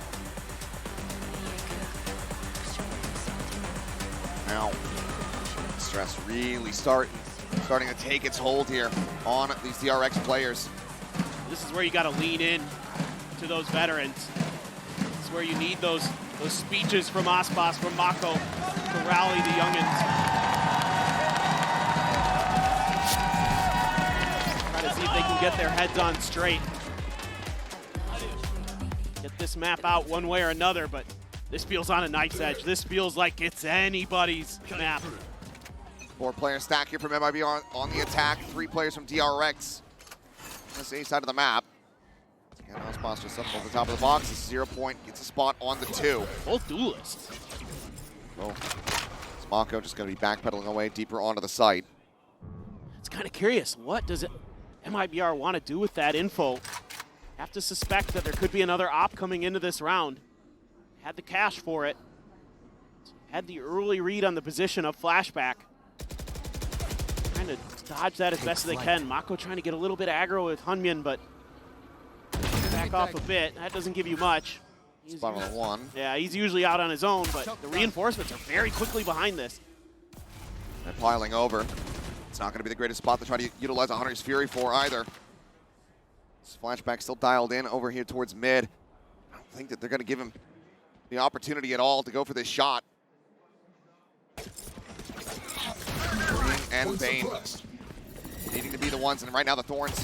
Now, stress really starting to take its hold here on these DRX players. This is where you got to lean in to those veterans. This is where you need those speeches from Aspas, from Mako, to rally the youngins. Try to see if they can get their heads on straight. Get this map out one way or another, but this feels on a knife's edge. This feels like it's anybody's map. 4-player stack here from MIBR on the attack. 3 players from DRX on this A side of the map. And Aspas just up over the top of the box. This 0 point gets a spot on the 2. Both duelists. Oh, Mako just going to be backpedaling away deeper onto the site. It's kind of curious. What does MIBR want to do with that info? Have to suspect that there could be another op coming into this round. Had the cash for it. Had the early read on the position of Flashback. Trying to dodge that as best as they can. Mako trying to get a little bit aggro with Hunmyeon, but back off a bit. That doesn't give you much. Spot on the 1. Yeah, he's usually out on his own, but the reinforcements are very quickly behind this. They're piling over. It's not going to be the greatest spot to try to utilize a Hunter's Fury for either. Flashback still dialed in over here towards mid. I don't think that they're going to give him the opportunity at all to go for this shot. And Bane needing to be the ones, and right now the Thorns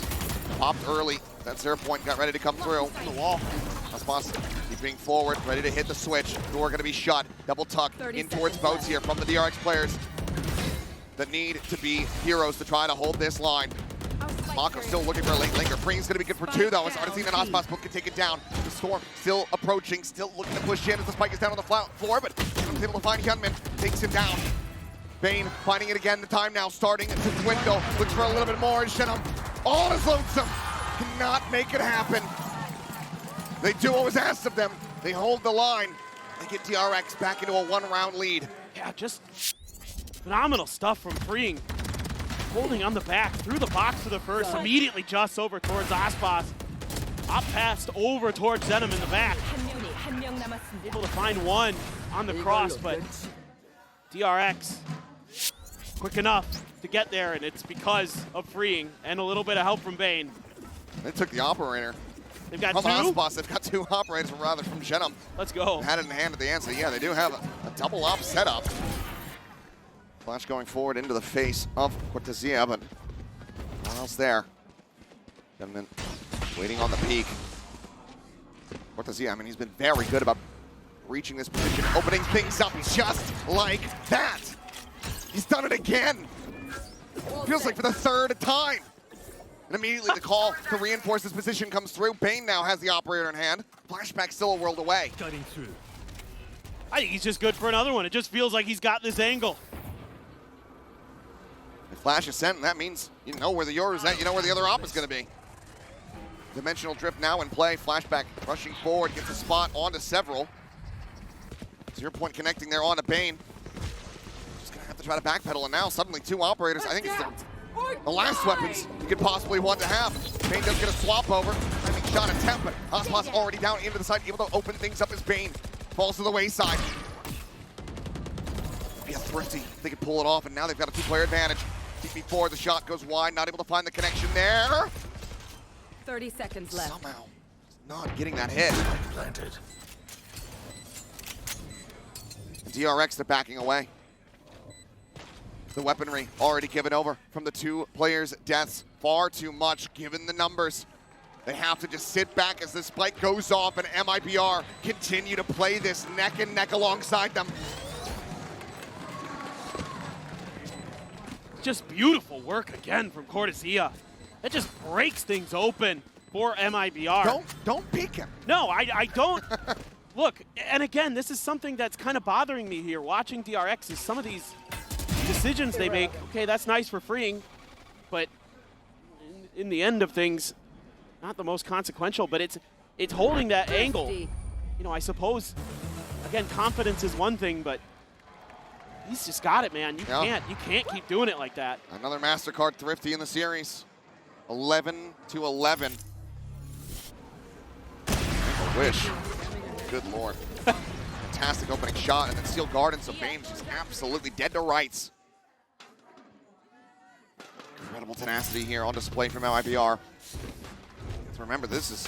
popped early. That's their point, got ready to come through. The wall. Aspas keeping forward, ready to hit the switch. Door going to be shut. Double tuck in towards boats here from the DRX players. The need to be heroes to try to hold this line. Mako still looking for a late linker. Freeing's gonna be good for 2 though, as Artisine and Aspas both can take it down. The Storm still approaching, still looking to push in as the spike is down on the floor, but he's able to find Hyunmin, takes him down. Bane finding it again, the time now starting to dwindle. Looks for a little bit more, and Shenham all is lonesome. Cannot make it happen. They do what was asked of them. They hold the line. They get DRX back into a 1-round lead. Yeah, just phenomenal stuff from Freeing. Holding on the back, through the box for the first, immediately just over towards Aspas. Up past over towards Zenom in the back. Able to find one on the cross, but DRX quick enough to get there, and it's because of Freeing and a little bit of help from Bane. They took the operator. They've got from 2? Aspas, they've got 2 operators, rather from Shenham. Let's go. Had it in hand at the end, so yeah, they do have a double op setup. Flash going forward into the face of Cortesia, but no one else there. Gentleman waiting on the peak. Cortesia, I mean, he's been very good about reaching this position, opening things up just like that. He's done it again. Feels like for the 3rd time. And immediately the call to reinforce his position comes through. Bane now has the operator in hand. Flashback still a world away. Cutting through. I think he's just good for another one. It just feels like he's got this angle. If Flash is sent, that means you know where the yours is at, you know where the other op is going to be. Dimensional drift now in play. Flashback rushing forward, gets a spot onto several. 0 point connecting there onto Bane. Just going to have to try to backpedal, and now suddenly 2 operators. I think it's the last weapons you could possibly want to have. Bane does get a swap over. Timing shot attempt, but Aspas already down into the side, able to open things up as Bane falls to the wayside. Be a thrifty. They could pull it off, and now they've got a 2-player advantage. TP4, the shot goes wide, not able to find the connection there. 30 seconds left. Somehow not getting that hit. Planted. DRX, they're backing away. The weaponry already given over from the 2 players' deaths. Far too much given the numbers. They have to just sit back as the spike goes off, and MIBR continue to play this neck and neck alongside them. Just beautiful work again from Cortesia. That just breaks things open for MIBR. Don't peek him. No, I don't. Look, and again, this is something that's kind of bothering me here, watching DRX, is some of these decisions they make. Okay, that's nice for Freeing, but in the end of things, not the most consequential, but it's holding that angle. You know, I suppose, again, confidence is one thing, but he's just got it, man. You can't keep doing it like that. Another MasterCard thrifty in the series. 11-11. I wish. Good lord. Fantastic opening shot, and then Steel Garden, so Bane's just absolutely dead to rights. Incredible tenacity here on display from MIBR. So remember, this is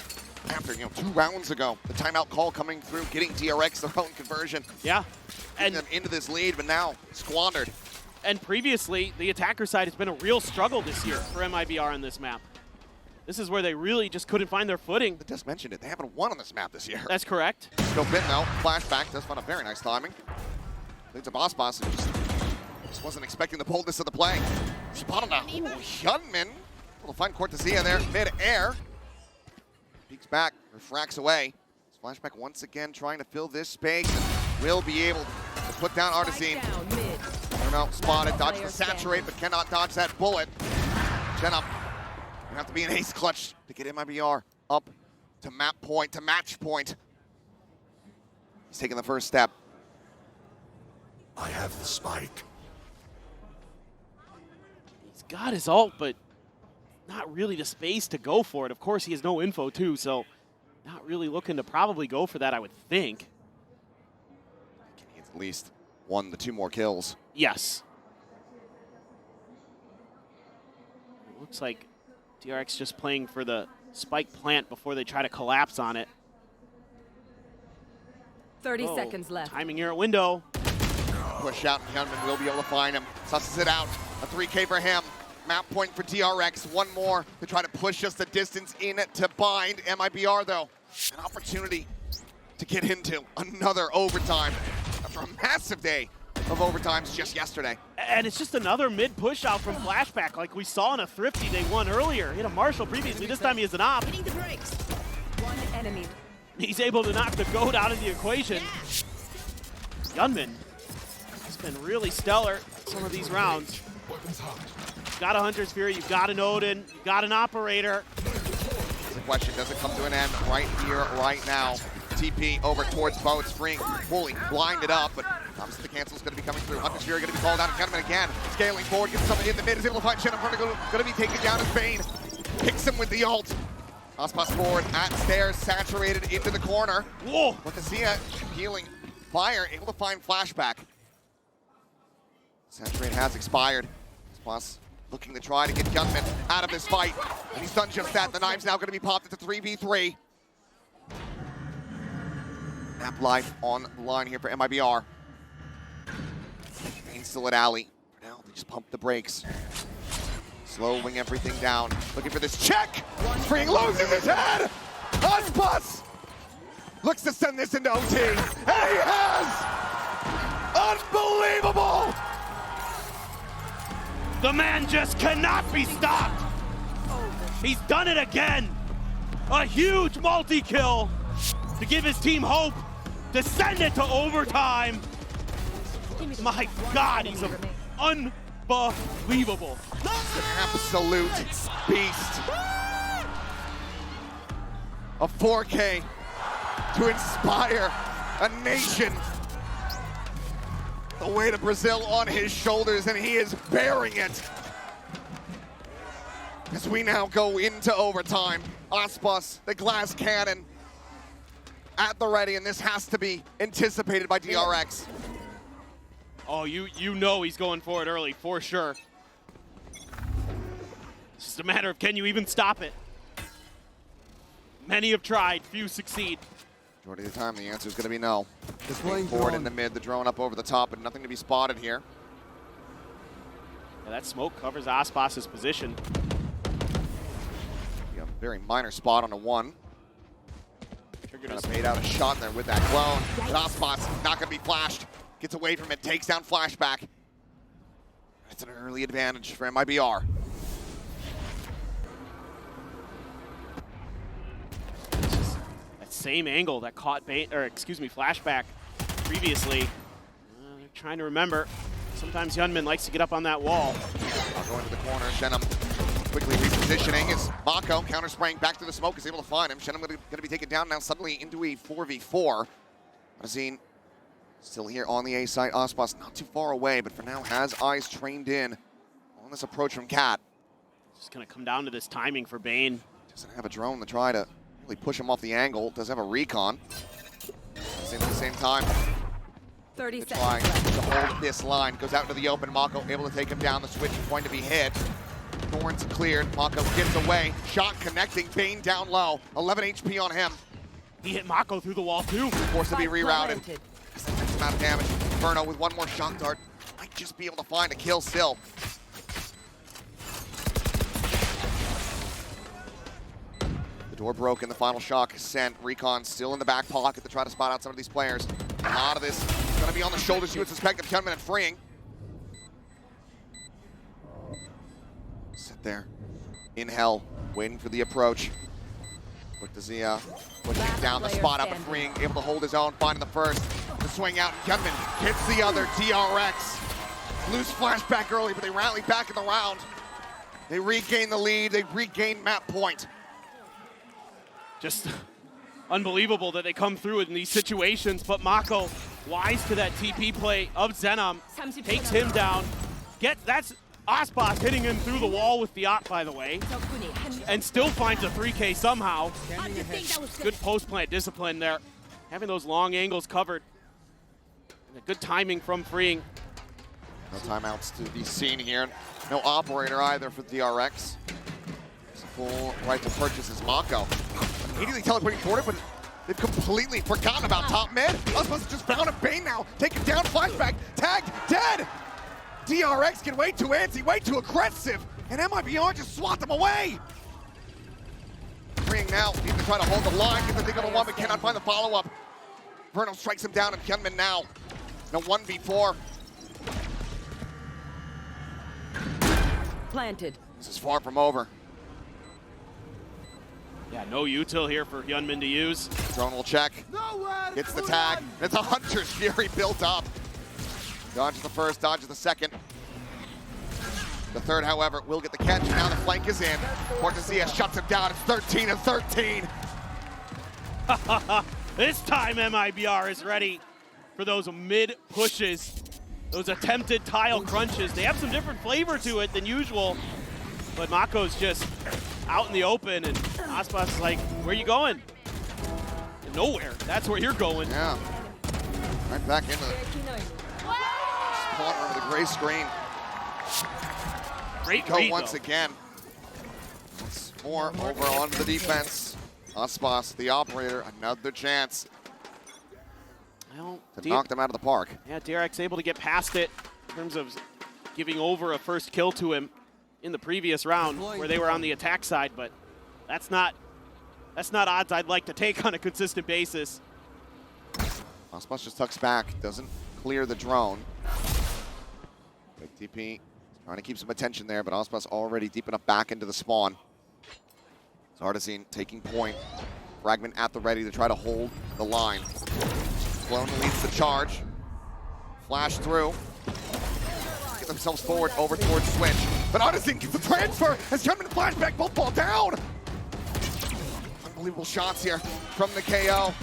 after 2 rounds ago. The timeout call coming through, getting DRX their own conversion. Yeah. And them into this lead, but now squandered. And previously, the attacker side has been a real struggle this year for MIBR on this map. This is where they really just couldn't find their footing. I just mentioned it. They haven't won on this map this year. That's correct. No bit now. Flashback does find a very nice timing. Leads to Boss, and just wasn't expecting the boldness of the play. Spotted now. Ooh, Hyunmin. We'll find Cortesia there mid-air. Peeks back, refracts away. Flashback once again trying to fill this space, and will be able to put down Artisine. No, spotted, dodges the saturate, but cannot dodge that bullet. Jenna, you have to be an ace clutch to get MIBR up to map point, to match point. He's taking the first step. I have the spike. He's got his ult, but not really the space to go for it. Of course, he has no info too, so not really looking to probably go for that, I would think. He needs at least 1 to 2 more kills. Yes. Looks like DRX just playing for the spike plant before they try to collapse on it. 30 seconds left. Timing here at window. Push out, and Gunman will be able to find him. Susses it out. A 3K for him. Map point for DRX. One more to try to push just the distance in to bind. MIBR, though, an opportunity to get into another overtime after a massive day of overtimes just yesterday. And it's just another mid push out from Flashback like we saw in a Thrifty they won earlier. Hit a Marshall previously, this time he has an op. Hitting the brakes. One enemy. He's able to knock the GOAT out of the equation. Gunman has been really stellar some of these rounds. You've got a Hunter's Fury, you've got an Odin, you've got an Operator. The question, does it come to an end right here, right now? TP over towards Bo. It's Spring fully blinded up, but obviously the cancel's going to be coming through. Hunter's Fury going to be called out. Gunman again, scaling forward, gets somebody in the mid, is able to find Shenum. Going to be taken down as Bane. Picks him with the ult. Aspas forward at stairs, saturated into the corner. Whoa! Decisive healing fire, able to find Flashback. Saturate has expired. Aspas looking to try to get Gunman out of this fight, and he's done just that. The knive's now going to be popped into 3v3. Map life on the line here for MIBR. Bane's still at alley. For now, they just pump the brakes. Slowing everything down. Looking for this check. Spring loses his head. Aspas looks to send this into OT. And he has! Unbelievable! The man just cannot be stopped. He's done it again. A huge multi-kill to give his team hope to send it to overtime. My God, he's unbelievable. Absolute beast. A 4K to inspire a nation. The weight of Brazil on his shoulders, and he is bearing it. As we now go into overtime, Aspas, the glass cannon, at the ready, and this has to be anticipated by DRX. Oh, you know he's going for it early, for sure. It's just a matter of, can you even stop it? Many have tried, few succeed. Majority of the time, the answer is going to be no. Forward in the mid, the drone up over the top, but nothing to be spotted here. Yeah, that smoke covers Aspas's position. Yeah, very minor spot on a 1. Kind of made out a shot there with that clone. But Aspas not going to be flashed. Gets away from it, takes down Flashback. It's an early advantage for MIBR. That same angle that caught Flashback previously. They're trying to remember. Sometimes Yunmin likes to get up on that wall. I'll go into the corner. Shenum quickly repositioning as Mako counter-spraying back to the smoke is able to find him. Shenum going to be taken down now suddenly into a 4v4. Azine still here on the A side. Aspas not too far away, but for now has eyes trained in on this approach from Cat. Just going to come down to this timing for Bane. Doesn't have a drone to try to really push him off the angle. Does have a recon. At the same time, 30 trying seconds. to hold this line. Goes out into the open. Mako able to take him down. The switch is going to be hit. Thorns cleared. Mako gets away. Shot connecting. Bane down low. 11 HP on him. He hit Mako through the wall too. Forced to be rerouted. That's the next amount of damage. Inferno with one more shock dart. Might just be able to find a kill still. The door broke in the final shock. Ascent. Recon still in the back pocket to try to spot out some of these players. A lot of this is going to be on the shoulders, you would suspect, of Gunman and Freeing. Sit there in hell, waiting for the approach. Quick to Zia, pushing down the spot up and Freeing, able to hold his own, finding the first. The swing out, Gunman hits the other. DRX lose Flashback early, but they rally back in the round. They regain the lead, they regain map point. Just unbelievable that they come through in these situations, but Mako, wise to that TP play of Zenom, takes him down. That's Aspas hitting him through the wall with the op, by the way, and still finds a 3K somehow. Good post-plant discipline there, having those long angles covered. And a good timing from Freeing. No timeouts to be seen here. No operator either for DRX. It's a full right to purchase is Mako. Immediately teleporting forward, but they've completely forgotten about top mid. Us just found a Bane now. Taken down, flashback, tagged, dead. DRX get way too antsy, way too aggressive, and MIBR just swat them away. Freeing now, need to try to hold the line, get the thing on the one, but cannot find the follow-up. Verno strikes him down, and Hyunmin now. No 1v4. Planted. This is far from over. Yeah, no util here for Hyunmin to use. Drone will check. Gets the tag. It's a Hunter's Fury built up. Dodges the first, dodges the second. The third, however, will get the catch. Now the flank is in. Cortezia shuts him down. It's 13-13. This time MIBR is ready for those mid pushes, those attempted tile crunches. They have some different flavor to it than usual, but Mako's just out in the open, and Aspas is like, where you going? Nowhere. That's where you're going. Yeah. Right back into the spawn room with a gray screen. Great Go read, once though. again. Once more over onto the defense. Aspas, the operator, another chance Well, to knock them out of the park. Yeah, DRX able to get past it in terms of giving over a first kill to him in the previous round where they were on the attack side, but that's not odds I'd like to take on a consistent basis. Aspas just tucks back, doesn't clear the drone. Big TP, trying to keep some attention there, but Aspas already deep enough back into the spawn. Artisan taking point. Fragment at the ready to try to hold the line. Clone leads the charge. Flash through. Get themselves forward over towards Switch. But Artisan gets the transfer as Hyunmin flashback, both fall down. Unbelievable shots here from the KO.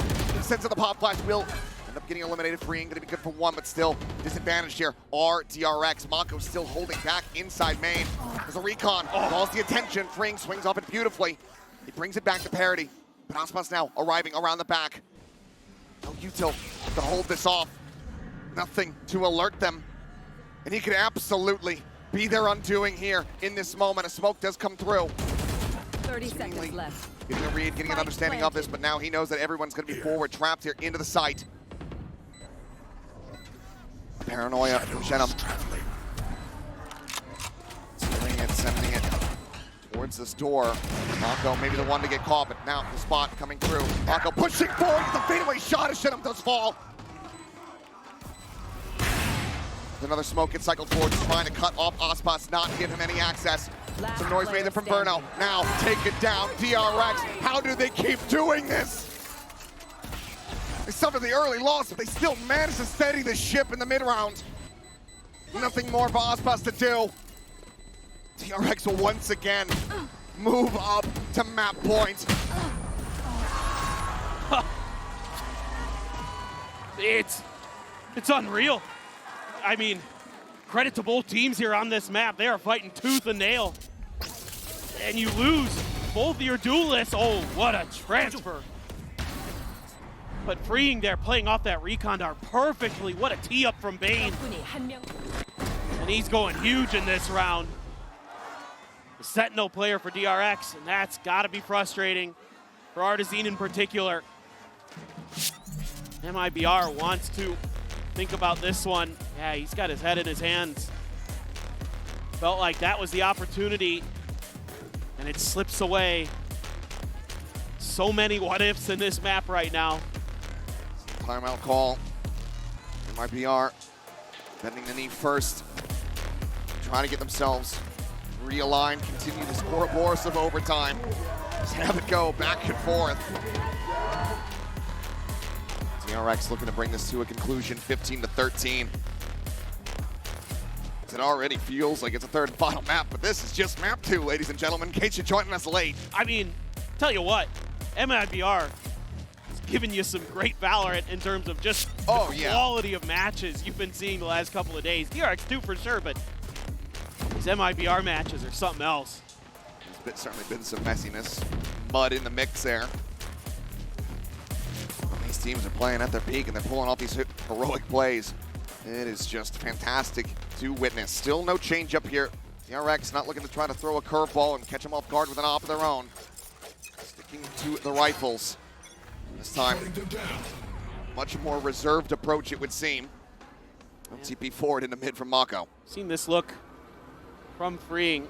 Sends to the pop flash, will end up getting eliminated. Freeing, gonna be good for one, but still disadvantaged here. DRX. Mako still holding back inside main. There's a recon, calls the attention. Freeing swings off it beautifully. He brings it back to parity. But Aspas now arriving around the back. No util to hold this off. Nothing to alert them. And he could absolutely be their undoing here in this moment. A smoke does come through. 30 seconds left. Getting a read, getting an understanding of this, but now he knows that everyone's going to be forward, trapped here into the site. Paranoia from Shenum. Sending it towards this door. Mako maybe the one to get caught, but now the spot coming through. Mako pushing forward, the fadeaway shot as Shenum does fall. Another smoke gets cycled forward, trying to cut off Aspas, not give him any access. Some noise made there from Verno. Now take it down, DRX. How do they keep doing this? They suffered the early loss, but they still managed to steady the ship in the mid-round. Nothing more for Aspas to do. DRX will once again move up to map point. It's unreal. I mean, credit to both teams here on this map. They are fighting tooth and nail. And you lose both of your duelists. Oh, what a transfer. But Freeing there, playing off that recon dart perfectly. What a tee up from Bane. And he's going huge in this round. The Sentinel player for DRX, and that's gotta be frustrating for Artisan in particular. MIBR wants to think about this one. Yeah, he's got his head in his hands. Felt like that was the opportunity, and it slips away. So many what-ifs in this map right now. Timeout call. MIBR bending the knee first. Trying to get themselves realigned, continue this course of overtime. Just have it go back and forth. DRX looking to bring this to a conclusion, 15-13. It already feels like it's a third and final map, but this is just map 2, ladies and gentlemen, in case you're joining us late. I mean, tell you what, MIBR has given you some great Valorant in terms of just the quality of matches you've been seeing the last couple of days. DRX too for sure, but these MIBR matches are something else. There's certainly been some messiness, mud in the mix there. These teams are playing at their peak and they're pulling off these heroic plays. It is just fantastic to witness. Still no change up here. DRX not looking to try to throw a curveball and catch them off guard with an op of their own. Sticking to the rifles. This time, much more reserved approach, it would seem. TP forward into mid from Mako. Seen this look from freeing,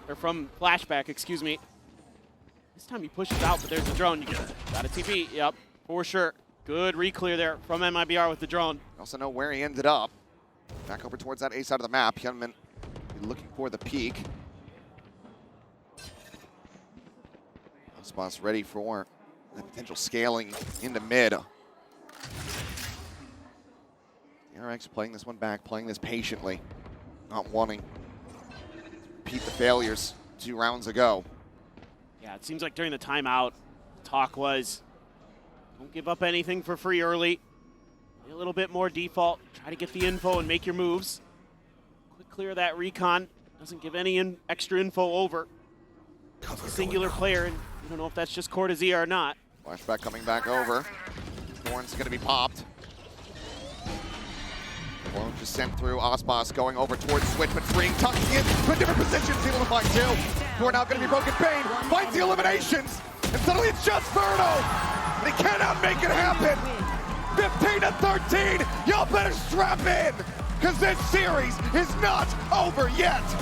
or from flashback, excuse me. This time he pushes out, but there's the drone. You got a TP, yep, for sure. Good re-clear there from MIBR with the drone. Also know where he ended up. Back over towards that A side of the map. Hyunmin looking for the peak. Spots ready for the potential scaling into mid. DRX playing this one back, playing this patiently, not wanting to repeat the failures 2 rounds ago. Yeah, it seems like during the timeout, the talk was, don't give up anything for free early. Be a little bit more default. Try to get the info and make your moves. Quick clear that recon. Doesn't give any extra info over. It's a singular player, and you don't know if that's just Cortezia or not. Flashback coming back over. Thorn's going to be popped. Well, just sent through. Osbos going over towards Switch, but freeing, tucking in to a different position. Able to find 2. Thorn now going to be broken. Bane finds the eliminations, and suddenly it's just Verno. They cannot make it happen. 15-13. Y'all better strap in, because this series is not over yet.